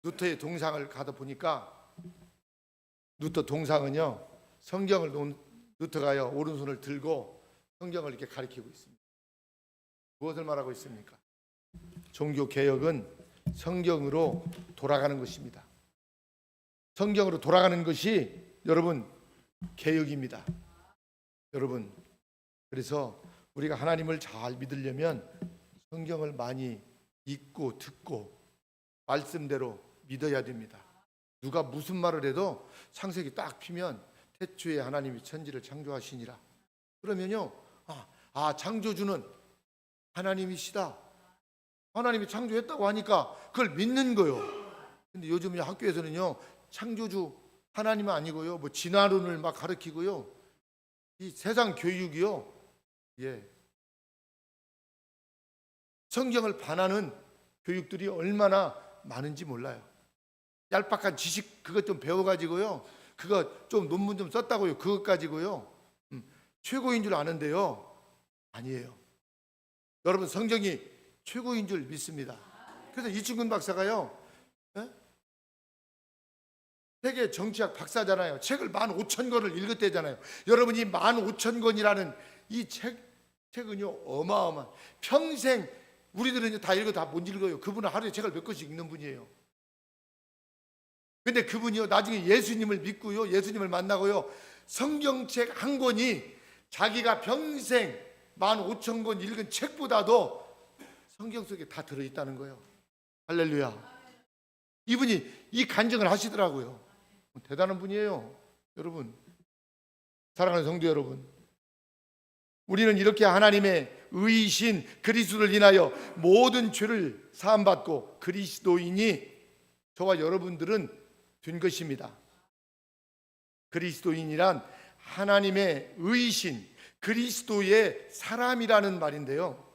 루터의 동상을 가다 보니까 루터 동상은요 성경을 루터가요 오른손을 들고 성경을 이렇게 가리키고 있습니다. 무엇을 말하고 있습니까? 종교 개혁은 성경으로 돌아가는 것입니다. 성경으로 돌아가는 것이 여러분 개혁입니다. 여러분 그래서 우리가 하나님을 잘 믿으려면 성경을 많이 읽고 듣고 말씀대로 믿어야 됩니다. 누가 무슨 말을 해도 창세기 딱 피면 태초에 하나님이 천지를 창조하시니라. 그러면요 창조주는 하나님이시다. 하나님이 창조했다고 하니까 그걸 믿는 거예요. 근데 요즘 학교에서는요 창조주 하나님은 아니고요 뭐 진화론을 막 가르치고요 이 세상 교육이요 성경을 반하는 교육들이 얼마나 많은지 몰라요. 얄팍한 지식 그것 좀 배워가지고요 그거 좀 논문 좀 썼다고요 그것 가지고요 최고인 줄 아는데요 아니에요. 여러분 성경이 최고인 줄 믿습니다. 그래서 이충근 박사가요 세계 정치학 박사잖아요. 책을 15,000권을 읽었대잖아요. 여러분 이 15,000권이라는 이 책은요 어마어마한 평생 우리들은 다 읽어 다 못 읽어요. 그분은 하루에 책을 몇 권씩 읽는 분이에요. 근데 그분이요 나중에 예수님을 믿고요 예수님을 만나고요 성경책 한 권이 자기가 평생 15,000권 읽은 책보다도 성경 속에 다 들어있다는 거예요. 할렐루야. 이분이 이 간증을 하시더라고요. 대단한 분이에요. 여러분 사랑하는 성도 여러분, 우리는 이렇게 하나님의 의이신 그리스도를 인하여 모든 죄를 사함받고 그리스도인이 저와 여러분들은 된 것입니다. 그리스도인이란 하나님의 의이신 그리스도의 사람이라는 말인데요,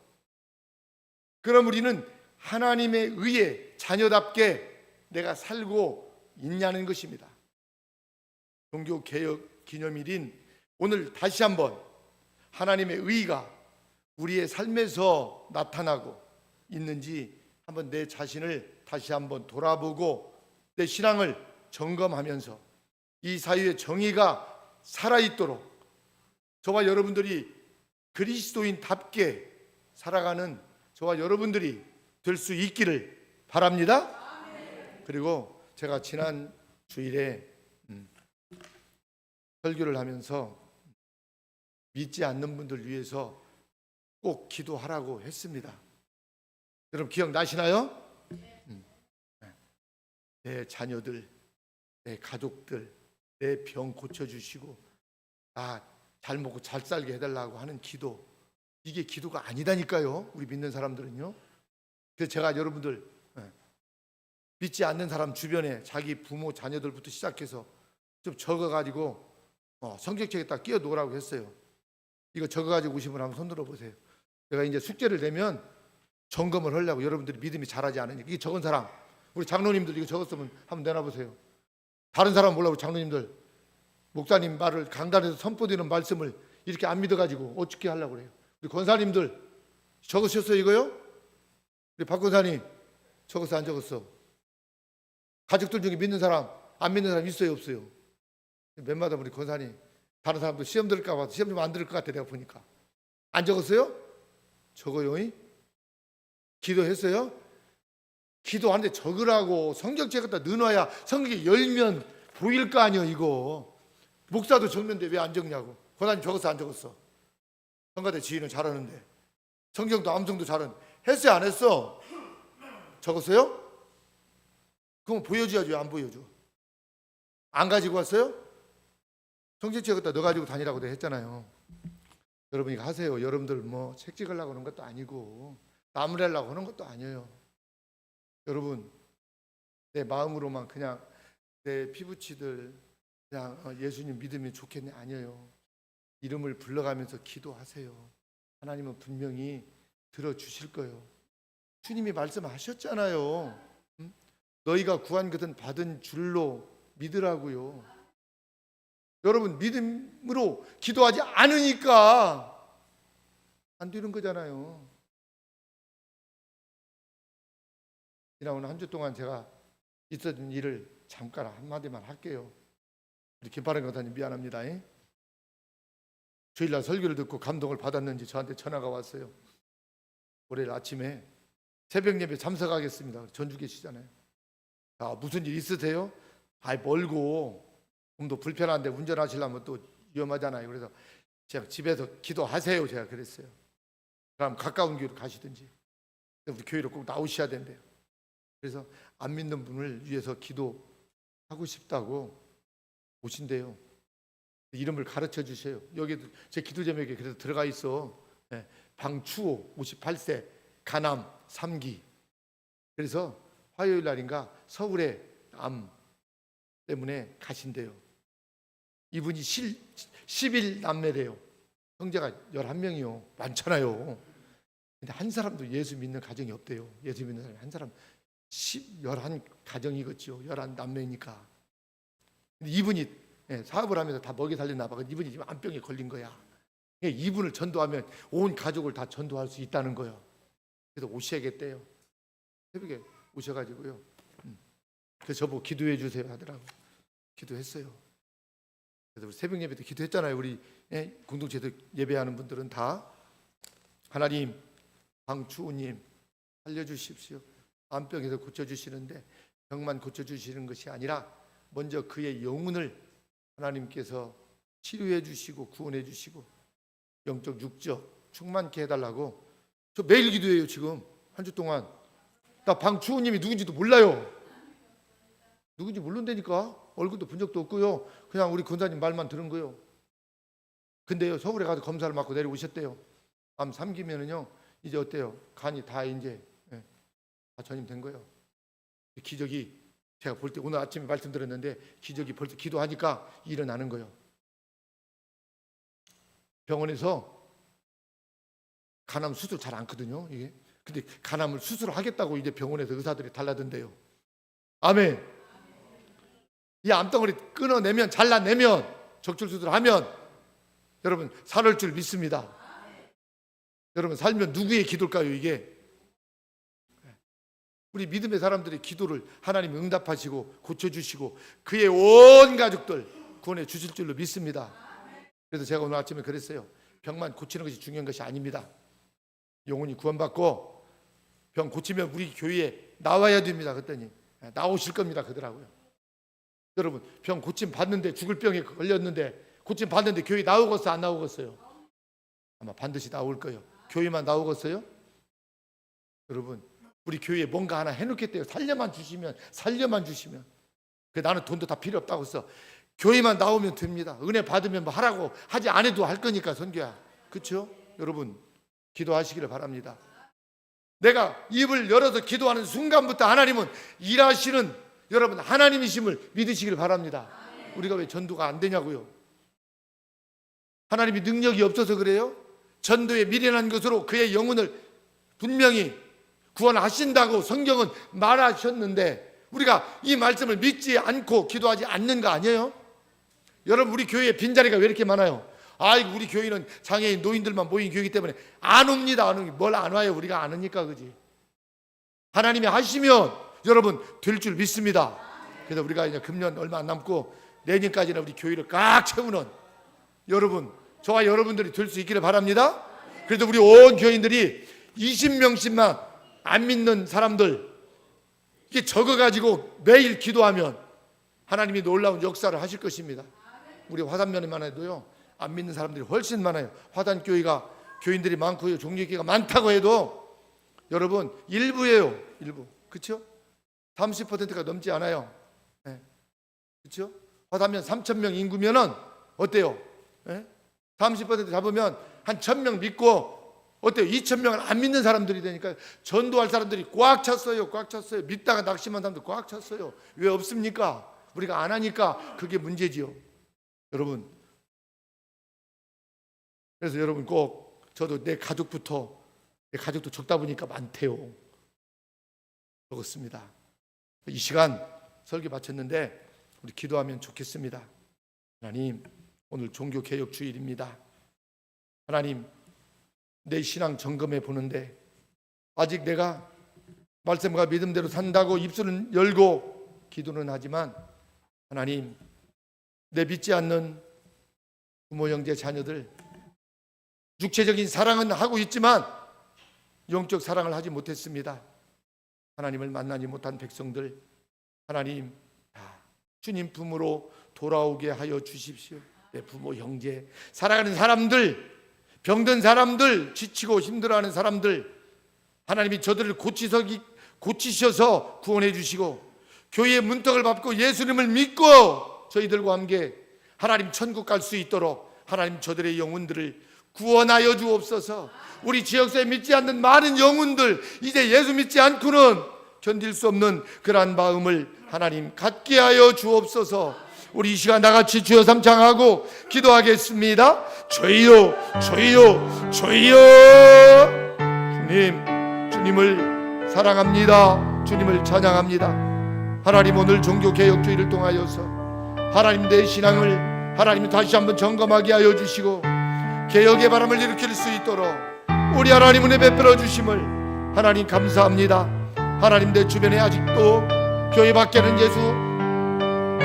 그럼 우리는 하나님의 의의 자녀답게 내가 살고 있냐는 것입니다. 종교개혁 기념일인 오늘 다시 한번 하나님의 의가 우리의 삶에서 나타나고 있는지 한번 내 자신을 다시 한번 돌아보고 내 신앙을 점검하면서 이 사회의 정의가 살아있도록 저와 여러분들이 그리스도인답게 살아가는 저와 여러분들이 될 수 있기를 바랍니다. 그리고 제가 지난 주일에 설교를 하면서 믿지 않는 분들 위해서 꼭 기도하라고 했습니다. 여러분 기억나시나요? 내 자녀들, 내 가족들, 내 병 고쳐주시고 잘 먹고 잘 살게 해달라고 하는 기도, 이게 기도가 아니다니까요. 우리 믿는 사람들은요. 그래서 제가 여러분들 믿지 않는 사람 주변에 자기 부모 자녀들부터 시작해서 좀 적어가지고 성경책에다 끼워 놓으라고 했어요. 이거 적어가지고 오신 분 한번 손 들어보세요. 내가 이제 숙제를 내면 점검을 하려고. 여러분들이 믿음이 잘하지 않으니까. 이게 적은 사람, 우리 장로님들 이거 적었으면 한번 내놔보세요. 다른 사람 몰라고. 장로님들 목사님 말을 강단에서 선포되는 말씀을 이렇게 안 믿어가지고 어떻게 하려고 그래요. 우리 권사님들 적으셨어요 이거요? 우리 박 권사님 적었어 안 적었어? 가족들 중에 믿는 사람 안 믿는 사람 있어요 없어요? 몇마다 우리 권사님 다른 사람도 시험 들을까 봐 시험 좀 안 들을 것 같아. 내가 보니까 안 적었어요? 적어요. 기도했어요? 기도하는데 적으라고. 성경책에다 넣어놔야 성경에 열면 보일 거 아니에요. 이거 목사도 적는데 왜 안 적냐고. 권사님 적었어 안 적었어? 성가대 지휘는 잘하는데 성경도 암송도 잘하는데 했어요 안 했어? 적었어요? 그럼 보여줘야죠. 안 보여줘? 안 가지고 왔어요? 성경책에다 넣어가지고 다니라고 내가 했잖아요. 여러분이 하세요. 여러분들 뭐 책 찍으려고 하는 것도 아니고 남을 하려고 하는 것도 아니에요. 여러분 내 마음으로만 그냥 내 피부치들 그냥 예수님 믿으면 좋겠네 아니에요. 이름을 불러가면서 기도하세요. 하나님은 분명히 들어주실 거예요. 주님이 말씀하셨잖아요. 너희가 구한 것은 받은 줄로 믿으라고요. 여러분 믿음으로 기도하지 않으니까 안 되는 거잖아요. 지난 한 주 동안 제가 있었던 일을 잠깐 한마디만 할게요. 우리 김파란 강사님 미안합니다. 주일날 설교를 듣고 감동을 받았는지 저한테 전화가 왔어요. 월요일 아침에 새벽 예배 참석하겠습니다. 전주 계시잖아요. 무슨 일 있으세요? 멀고 좀더 불편한데 운전하시려면 또 위험하잖아요. 그래서 제가 집에서 기도하세요. 제가 그랬어요. 그럼 가까운 교회로 가시든지 우리 교회로 꼭 나오셔야 된대요. 그래서 안 믿는 분을 위해서 기도하고 싶다고 오신대요. 이름을 가르쳐 주세요. 여기 제 기도 제목에 그래서 들어가 있어. 방추호 58세 간암 3기. 그래서 화요일 날인가 서울에 암 때문에 가신대요. 이분이 10일 남매래요. 형제가 11명이요. 많잖아요. 근데 한 사람도 예수 믿는 가정이 없대요. 예수 믿는 사람이 한 사람 11 가정이겠죠. 11 남매니까. 근데 이분이 사업을 하면서 다 먹여 살렸나 봐. 이분이 지금 암병에 걸린 거야. 이분을 전도하면 온 가족을 다 전도할 수 있다는 거예요. 그래서 오셔야겠대요. 새벽에 오셔가지고요. 그래서 저보고 기도해 주세요 하더라고. 기도했어요. 그래서 우리 새벽 예배 때 기도했잖아요. 우리 공동체에서 예배하는 분들은 다 하나님 방추우님 살려주십시오. 암병에서 고쳐주시는데 병만 고쳐주시는 것이 아니라 먼저 그의 영혼을 하나님께서 치료해 주시고 구원해 주시고 영적 육적 충만케 해달라고. 저 매일 기도해요. 지금 한 주 동안. 나 방추우님이 누군지도 몰라요. 누군지 모른다니까. 얼굴도 본 적도 없고요. 그냥 우리 권사님 말만 들은 거예요. 근데요 서울에 가서 검사를 받고 내려오셨대요. 암 3기면은요 이제 어때요? 간이 다 이제 다 전임된 거예요. 기적이 제가 볼 때 오늘 아침에 말씀드렸는데 기적이 벌써 기도하니까 일어나는 거예요. 병원에서 간암 수술 잘 않거든요. 이게 근데 간암을 수술하겠다고 이제 병원에서 의사들이 달라든대요. 아멘. 이 암덩어리 끊어내면 잘라내면 적출 수술하면 여러분 살을 줄 믿습니다. 여러분 살면 누구의 기도일까요 이게? 우리 믿음의 사람들의 기도를 하나님이 응답하시고 고쳐주시고 그의 온 가족들 구원해 주실 줄로 믿습니다. 그래서 제가 오늘 아침에 그랬어요. 병만 고치는 것이 중요한 것이 아닙니다. 영혼이 구원받고 병 고치면 우리 교회에 나와야 됩니다. 그랬더니 나오실 겁니다. 그러더라고요. 여러분, 병 고침 받는데, 죽을 병에 걸렸는데 고침 받는데 교회 나오겠어요? 안 나오겠어요? 아마 반드시 나올 거예요. 교회만 나오겠어요? 여러분, 우리 교회에 뭔가 하나 해놓겠대요. 살려만 주시면. 나는 돈도 다 필요 없다고 했어. 교회만 나오면 됩니다. 은혜 받으면 뭐 하라고 하지 안 해도 할 거니까. 선교야, 그렇죠? 여러분, 기도하시기를 바랍니다. 내가 입을 열어서 기도하는 순간부터 하나님은 일하시는, 여러분, 하나님이심을 믿으시길 바랍니다. 우리가 왜 전도가 안 되냐고요? 하나님이 능력이 없어서 그래요? 전도에 미련한 것으로 그의 영혼을 분명히 구원하신다고 성경은 말하셨는데 우리가 이 말씀을 믿지 않고 기도하지 않는 거 아니에요? 여러분, 우리 교회에 빈자리가 왜 이렇게 많아요? 아이고, 우리 교회는 장애인 노인들만 모인 교회이기 때문에 안 옵니다. 뭘 안 와요? 우리가 안 오니까. 그지? 하나님이 하시면 여러분 될 줄 믿습니다. 그래서 우리가 이제 금년 얼마 안 남고 내년까지는 우리 교회를 꽉 채우는, 여러분, 저와 여러분들이 될 수 있기를 바랍니다. 그래도 우리 온 교인들이 20명씩만 안 믿는 사람들 이게 적어가지고 매일 기도하면 하나님이 놀라운 역사를 하실 것입니다. 우리 화단면에만 해도요, 안 믿는 사람들이 훨씬 많아요. 화단교회가 교인들이 많고요, 종료교회가 많다고 해도 여러분 일부예요. 일부. 그렇죠? 30%가 넘지 않아요. 네. 그렇죠? 화단면 3,000명 인구면은 어때요? 네? 30% 잡으면 한 1,000명 믿고 어때요? 2,000명은 안 믿는 사람들이 되니까 전도할 사람들이 꽉 찼어요. 꽉 찼어요. 믿다가 낙심한 사람들 꽉 찼어요. 왜 없습니까? 우리가 안 하니까 그게 문제지요. 여러분, 그래서 여러분 꼭, 저도 내 가족도 적다 보니까 많대요. 적었습니다. 이 시간 설교 마쳤는데 우리 기도하면 좋겠습니다. 하나님, 오늘 종교개혁 주일입니다. 하나님, 내 신앙 점검해 보는데 아직 내가 말씀과 믿음대로 산다고 입술은 열고 기도는 하지만 하나님, 내 믿지 않는 부모, 형제, 자녀들 육체적인 사랑은 하고 있지만 영적 사랑을 하지 못했습니다. 하나님을 만나지 못한 백성들, 하나님 다 주님 품으로 돌아오게 하여 주십시오. 내 부모, 형제, 살아가는 사람들, 병든 사람들, 지치고 힘들어하는 사람들, 하나님이 저들을 고치셔서 구원해 주시고 교회의 문턱을 밟고 예수님을 믿고 저희들과 함께 하나님 천국 갈 수 있도록 하나님 저들의 영혼들을 구원하여 주옵소서. 우리 지역사에 믿지 않는 많은 영혼들, 이제 예수 믿지 않고는 견딜 수 없는 그러한 마음을 하나님 갖게 하여 주옵소서. 우리 이 시간 나같이 주여 삼창하고 기도하겠습니다. 주여, 주여, 주여. 주님을 사랑합니다. 주님을 찬양합니다. 하나님, 오늘 종교개혁주의를 통하여서 하나님 내 신앙을 하나님 다시 한번 점검하게 하여 주시고 개혁의 바람을 일으킬 수 있도록 우리 하나님 은혜 베풀어 주심을 하나님 감사합니다. 하나님, 내 주변에 아직도 교회 밖에는 예수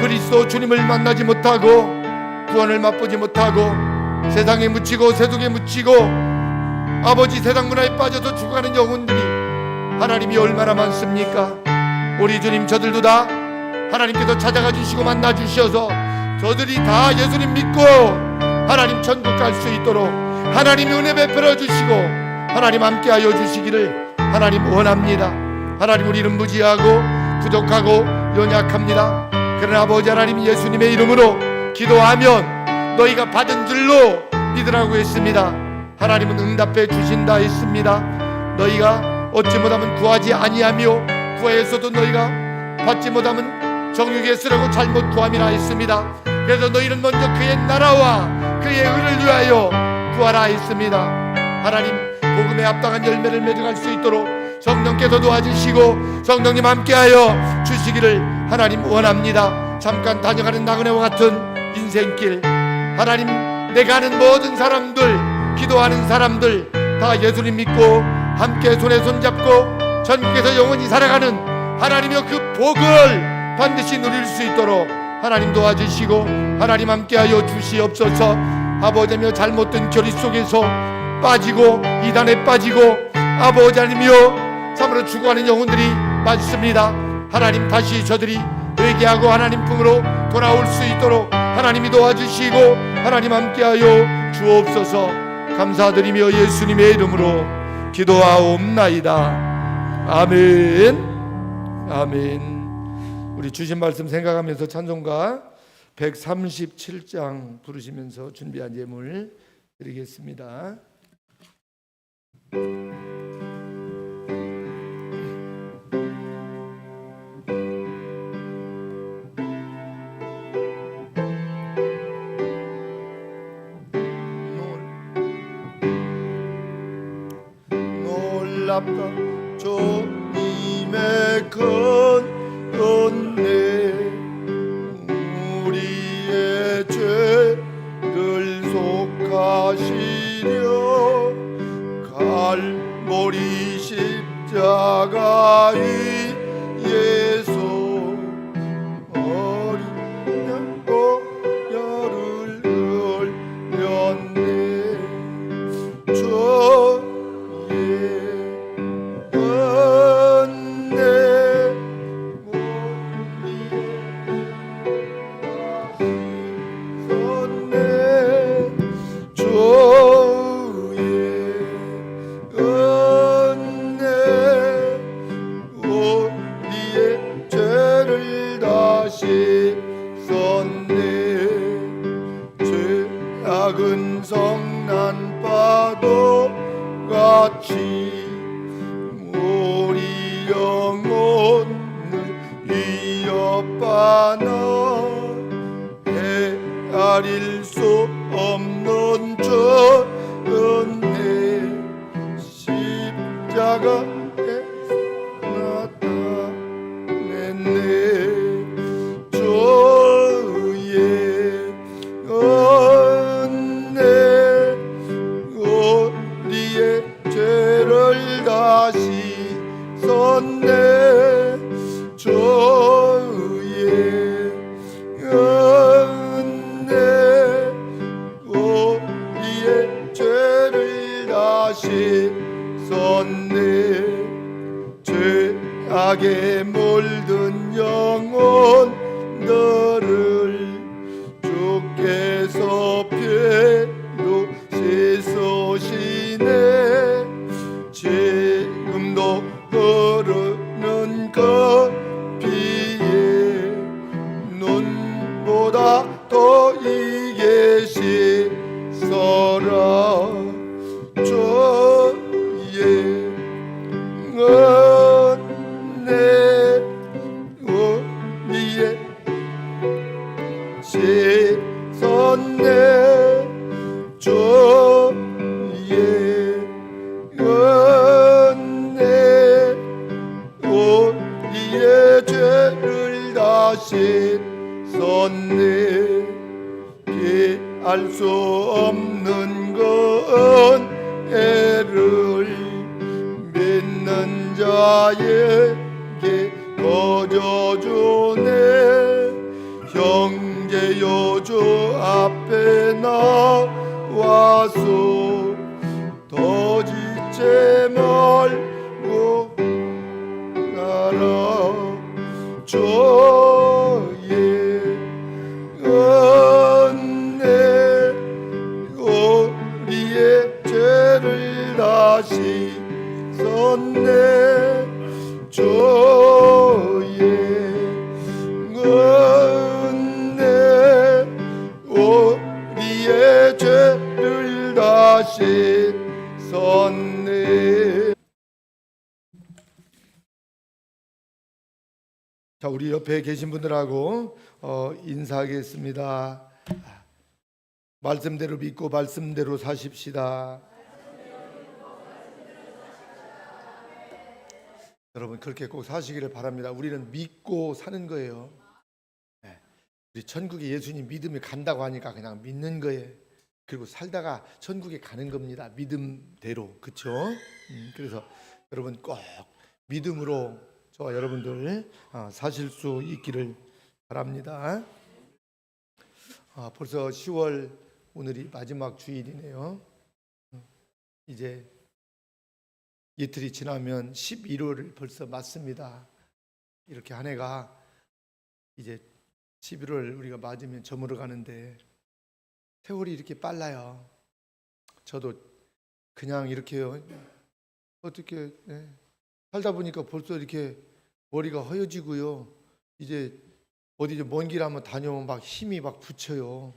그리스도 주님을 만나지 못하고 구원을 맛보지 못하고 세상에 묻히고 세속에 묻히고 아버지 세상 문화에 빠져서 죽어가는 영혼들이 하나님이 얼마나 많습니까? 우리 주님, 저들도 다 하나님께서 찾아가 주시고 만나 주셔서 저들이 다 예수님 믿고 하나님 천국 갈 수 있도록 하나님이 은혜 베풀어 주시고 하나님 함께하여 주시기를 하나님 원합니다. 하나님, 우리는 무지하고 부족하고 연약합니다. 그러나 아버지 하나님, 예수님의 이름으로 기도하면 너희가 받은 줄로 믿으라고 했습니다. 하나님은 응답해 주신다 했습니다. 너희가 얻지 못하면 구하지 아니하며 구하였어도 너희가 받지 못하면 정욕에 쓰려고 잘못 구함이라 했습니다. 그래서 너희는 먼저 그의 나라와 그의 의를 위하여 구하라 했습니다. 하나님, 복음에 합당한 열매를 맺어갈 수 있도록 성령께서 도와주시고 성령님 함께하여 주시기를 하나님 원합니다. 잠깐 다녀가는 나그네와 같은 인생길, 하나님, 내가 아는 모든 사람들, 기도하는 사람들 다 예수님 믿고 함께 손에 손잡고 전국에서 영원히 살아가는 하나님의 그 복을 반드시 누릴 수 있도록 하나님 도와주시고 하나님 함께하여 주시옵소서. 아버지며 잘못된 교리 속에서 빠지고 이단에 빠지고 아버지 하나님이여 참으로 죽어가는 영혼들이 많습니다. 하나님 다시 저들이 회개하고 하나님 품으로 돌아올 수 있도록 하나님이 도와주시고 하나님 함께하여 주옵소서. 감사드리며 예수님의 이름으로 기도하옵나이다. 아멘. 아멘. 우리 주신 말씀 생각하면서 찬송가 137장 부르시면서 준비한 예물 드리겠습니다. 놀랍다 주님의 큰 은혜 우리의 죄를 속하시려 갈보리 십자가 위에서 어린 양보혈을 흘렸네. 작은 성난파도 같이 우리 영혼을 위협하나 헤아릴 수 없는 저 은혜 십자가에서 나타냈네. 주의 우리의 죄를 다시 썼네. 주의 은혜 우리의 죄를 다시 썼네. 죄악에 물든 영혼들을 주께서 피로 씻으시네. 지금도 흐르는 그 피에 눈보다 더 이게 씻어라. 주의 은혜 우리의 씻었네. 주의 은혜 우리의 죄를 다시 썼네. 피할 수 없는 그 은혜를 믿는 자에게 거저주네. 형제여 주 앞에 나와서 더 지체 말고 가라. 주의 은혜 우리의 죄를 다시 썼네. 주의 은혜 우리의 죄를 다시 썼네. 자, 우리 옆에 계신 분들하고 인사하겠습니다. 말씀대로 믿고 말씀대로 사십시다. 여러분 그렇게 꼭 사시기를 바랍니다. 우리는 믿고 사는 거예요. 우리 천국에 예수님 믿음이 간다고 하니까 그냥 믿는 거예요. 그리고 살다가 천국에 가는 겁니다. 믿음대로. 그렇죠? 그래서 여러분 꼭 믿음으로 저와 여러분들 사실 수 있기를 바랍니다. 벌써 10월 오늘이 마지막 주일이네요. 이제 이틀이 지나면 11월을 벌써 맞습니다. 이렇게 한 해가 이제 11월 우리가 맞으면 저물어 가는데 세월이 이렇게 빨라요. 저도 그냥 이렇게요. 어떻게 살다 보니까 벌써 이렇게 머리가 허여지고요. 이제 어디 먼 길 한번 다녀오면 막 힘이 막 붙여요.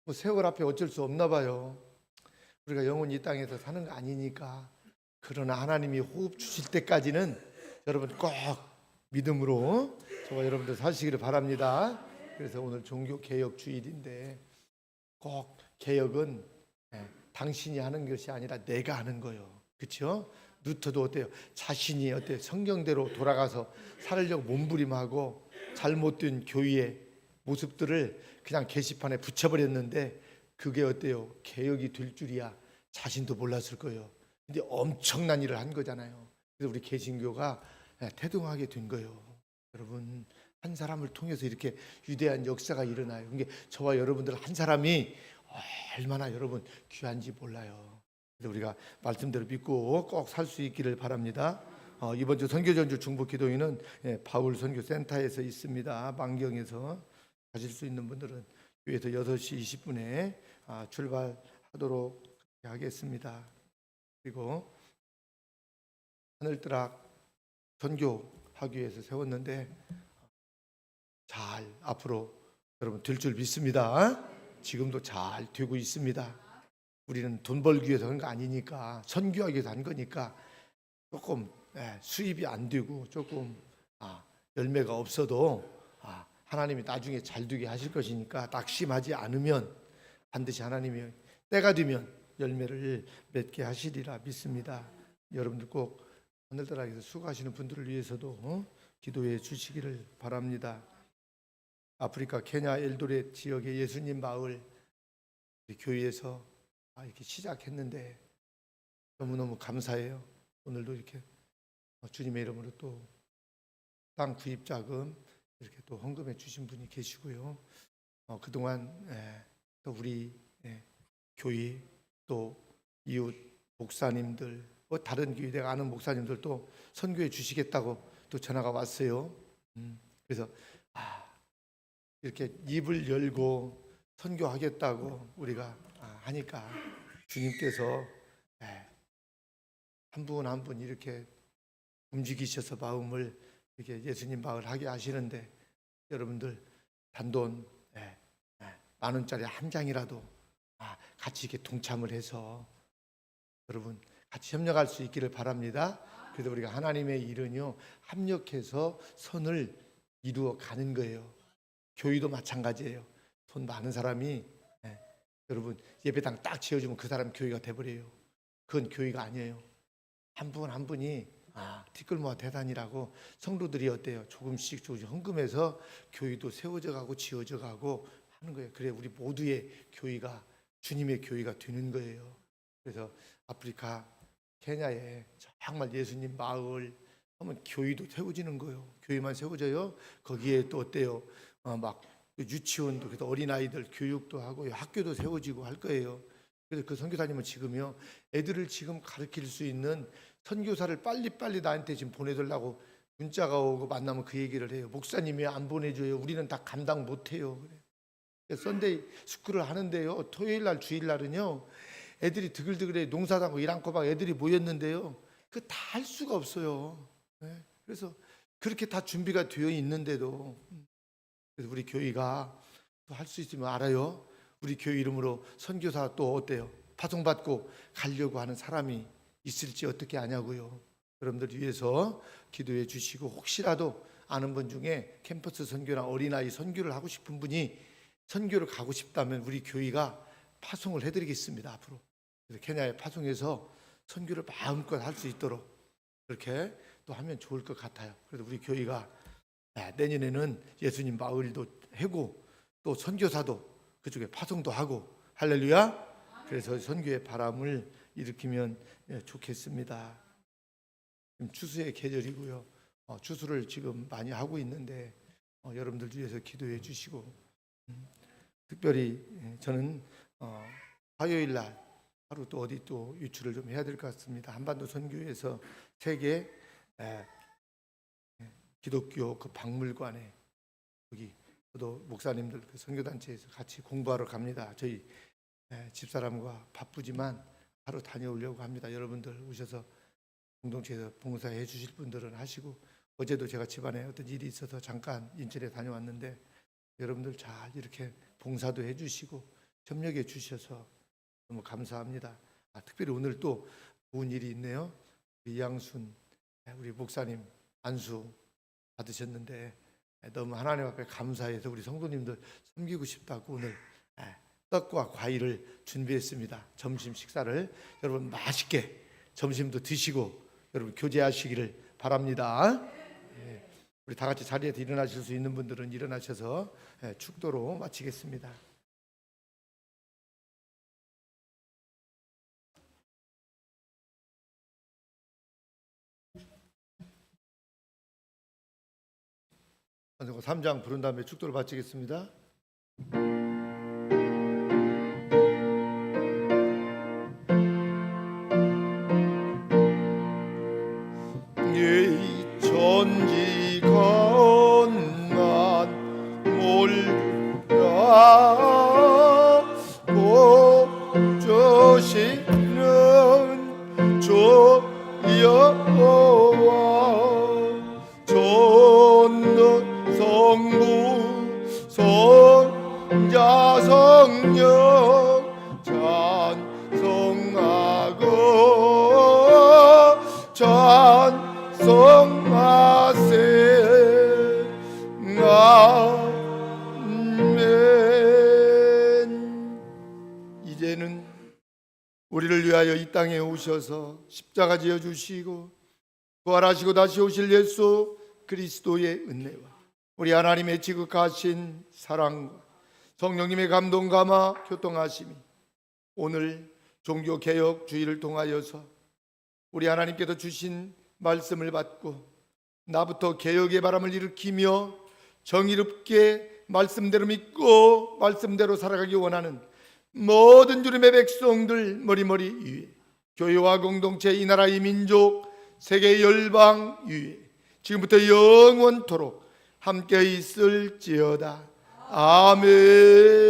뭐 세월 앞에 어쩔 수 없나 봐요. 우리가 영원히 이 땅에서 사는 거 아니니까. 그러나 하나님이 호흡 주실 때까지는 여러분 꼭 믿음으로 저와 여러분들 사시기를 바랍니다. 그래서 오늘 종교 개혁 주일인데 꼭 개혁은 당신이 하는 것이 아니라 내가 하는 거예요. 그렇죠? 루터도 어때요? 자신이 어때요? 성경대로 돌아가서 살려고 몸부림하고 잘못된 교회의 모습들을 그냥 게시판에 붙여버렸는데 그게 어때요? 개혁이 될 줄이야 자신도 몰랐을 거예요. 근데 엄청난 일을 한 거잖아요. 그래서 우리 개신교가 태동하게 된 거예요. 여러분 한 사람을 통해서 이렇게 위대한 역사가 일어나요. 그게 저와 여러분들 한 사람이 얼마나 여러분 귀한지 몰라요. 그래서 우리가 말씀대로 믿고 꼭 살 수 있기를 바랍니다. 이번 주 선교전주 중보 기도회는 바울 선교 센터에서 있습니다. 만경에서 가실 수 있는 분들은 교회에서 6시 20분에 출발하도록 하겠습니다. 그리고 하늘뜨락 선교하기 위해서 세웠는데 잘 앞으로 여러분 될 줄 믿습니다. 지금도 잘 되고 있습니다. 우리는 돈 벌기 위해서 하는 거 아니니까 선교하기 위해서 한 거니까 조금 수입이 안 되고 조금 열매가 없어도 하나님이 나중에 잘 되게 하실 것이니까 낙심하지 않으면 반드시 하나님이 때가 되면 열매를 맺게 하시리라 믿습니다. 여러분들 꼭 하늘나라에서 수고하시는 분들을 위해서도 기도해 주시기를 바랍니다. 아프리카 케냐 엘도렛 지역의 예수님 마을 교회에서 이렇게 시작했는데 너무너무 감사해요. 오늘도 이렇게 주님의 이름으로 또 땅 구입 자금 이렇게 또 헌금해 주신 분이 계시고요. 그동안 또 우리 교회 또 이웃 목사님들 다른 교회 내가 아는 목사님들도 선교해 주시겠다고 또 전화가 왔어요. 그래서 이렇게 입을 열고 선교하겠다고 우리가 하니까 주님께서 한 분 한 분 이렇게 움직이셔서 마음을 이렇게 예수님 마을 하게 하시는데 여러분들 단돈 10,000원짜리 한 장이라도 같이 이렇게 동참을 해서 여러분 같이 협력할 수 있기를 바랍니다. 그래서 우리가 하나님의 일은요 합력해서 선을 이루어 가는 거예요. 교회도 마찬가지예요. 돈 많은 사람이 여러분 예배당 딱 지어주면 그 사람 교회가 돼버려요. 그건 교회가 아니에요. 한 분 한 분이 티끌모아 대단이라고 성도들이 어때요? 조금씩 헌금해서 교회도 세워져 가고 지어져 가고 하는 거예요. 그래 우리 모두의 교회가 주님의 교회가 되는 거예요. 그래서 아프리카 케냐에 정말 예수님 마을 하면 교회도 세워지는 거예요. 교회만 세워져요. 거기에 또 어때요? 막 유치원도 그래서 어린아이들 교육도 하고 학교도 세워지고 할 거예요. 그래서 그 선교사님은 지금요 애들을 지금 가르칠 수 있는 선교사를 빨리빨리 나한테 지금 보내달라고 문자가 오고 만나면 그 얘기를 해요. 목사님이 안 보내줘요. 우리는 다 감당 못해요. 그래. 썬데이 스쿨을 하는데요. 토요일 날 주일 날은요 애들이 드글드글해 농사하고 일안고박 애들이 모였는데요. 그 다 할 수가 없어요. 그래서 그렇게 다 준비가 되어 있는데도 그래서 우리 교회가 또 할 수 있으면 알아요. 우리 교회 이름으로 선교사 또 어때요? 파송받고 가려고 하는 사람이 있을지 어떻게 아냐고요. 여러분들 위해서 기도해 주시고 혹시라도 아는 분 중에 캠퍼스 선교나 어린아이 선교를 하고 싶은 분이 선교를 가고 싶다면 우리 교회가 파송을 해드리겠습니다. 앞으로 그래서 케냐에 파송해서 선교를 마음껏 할 수 있도록 그렇게 또 하면 좋을 것 같아요. 그래서 우리 교회가 내년에는 예수님 마을도 하고 또 선교사도 그쪽에 파송도 하고 할렐루야. 그래서 선교의 바람을 일으키면 좋겠습니다. 지금 추수의 계절이고요. 추수를 지금 많이 하고 있는데 여러분들 위해서 기도해 주시고, 특별히 저는 화요일 날 하루 또 어디 또 유출을 좀 해야 될 것 같습니다. 한반도 선교회에서 세계 기독교 그 박물관에 여기 저도 목사님들 그 선교단체에서 같이 공부하러 갑니다. 저희 집사람과 바쁘지만 하루 다녀오려고 합니다. 여러분들 오셔서 공동체에서 봉사해 주실 분들은 하시고, 어제도 제가 집안에 어떤 일이 있어서 잠깐 인천에 다녀왔는데 여러분들 잘 이렇게 봉사도 해 주시고 협력해 주셔서 너무 감사합니다. 특별히 오늘 또 좋은 일이 있네요. 이양순 우리 목사님 안수 받으셨는데 너무 하나님 앞에 감사해서 우리 성도님들 섬기고 싶다고 오늘 떡과 과일을 준비했습니다. 점심 식사를 여러분 맛있게 점심도 드시고 여러분 교제하시기를 바랍니다. 우리 다 같이 자리에서 일어나실 수 있는 분들은 일어나셔서 축도로 마치겠습니다. 그리고 3장 부른 다음에 축도를 바치겠습니다. 이 천지건만 몰라고 주시는 주 여호와 전능 성부 성자 성령 찬송하고 찬송하세. 아멘. 이제는 우리를 위하여 이 땅에 오셔서 십자가 지어 주시고 부활하시고 다시 오실 예수 그리스도의 은혜와 우리 하나님의 지극하신 사랑과 성령님의 감동 감화 교통하심이 오늘 종교개혁 주의를 통하여서 우리 하나님께서 주신 말씀을 받고 나부터 개혁의 바람을 일으키며 정의롭게 말씀대로 믿고 말씀대로 살아가기 원하는 모든 주님의 백성들 머리머리 위에 교회와 공동체 이 나라 이 민족 세계 열방 위에 지금부터 영원토록 함께 있을지어다. 아멘.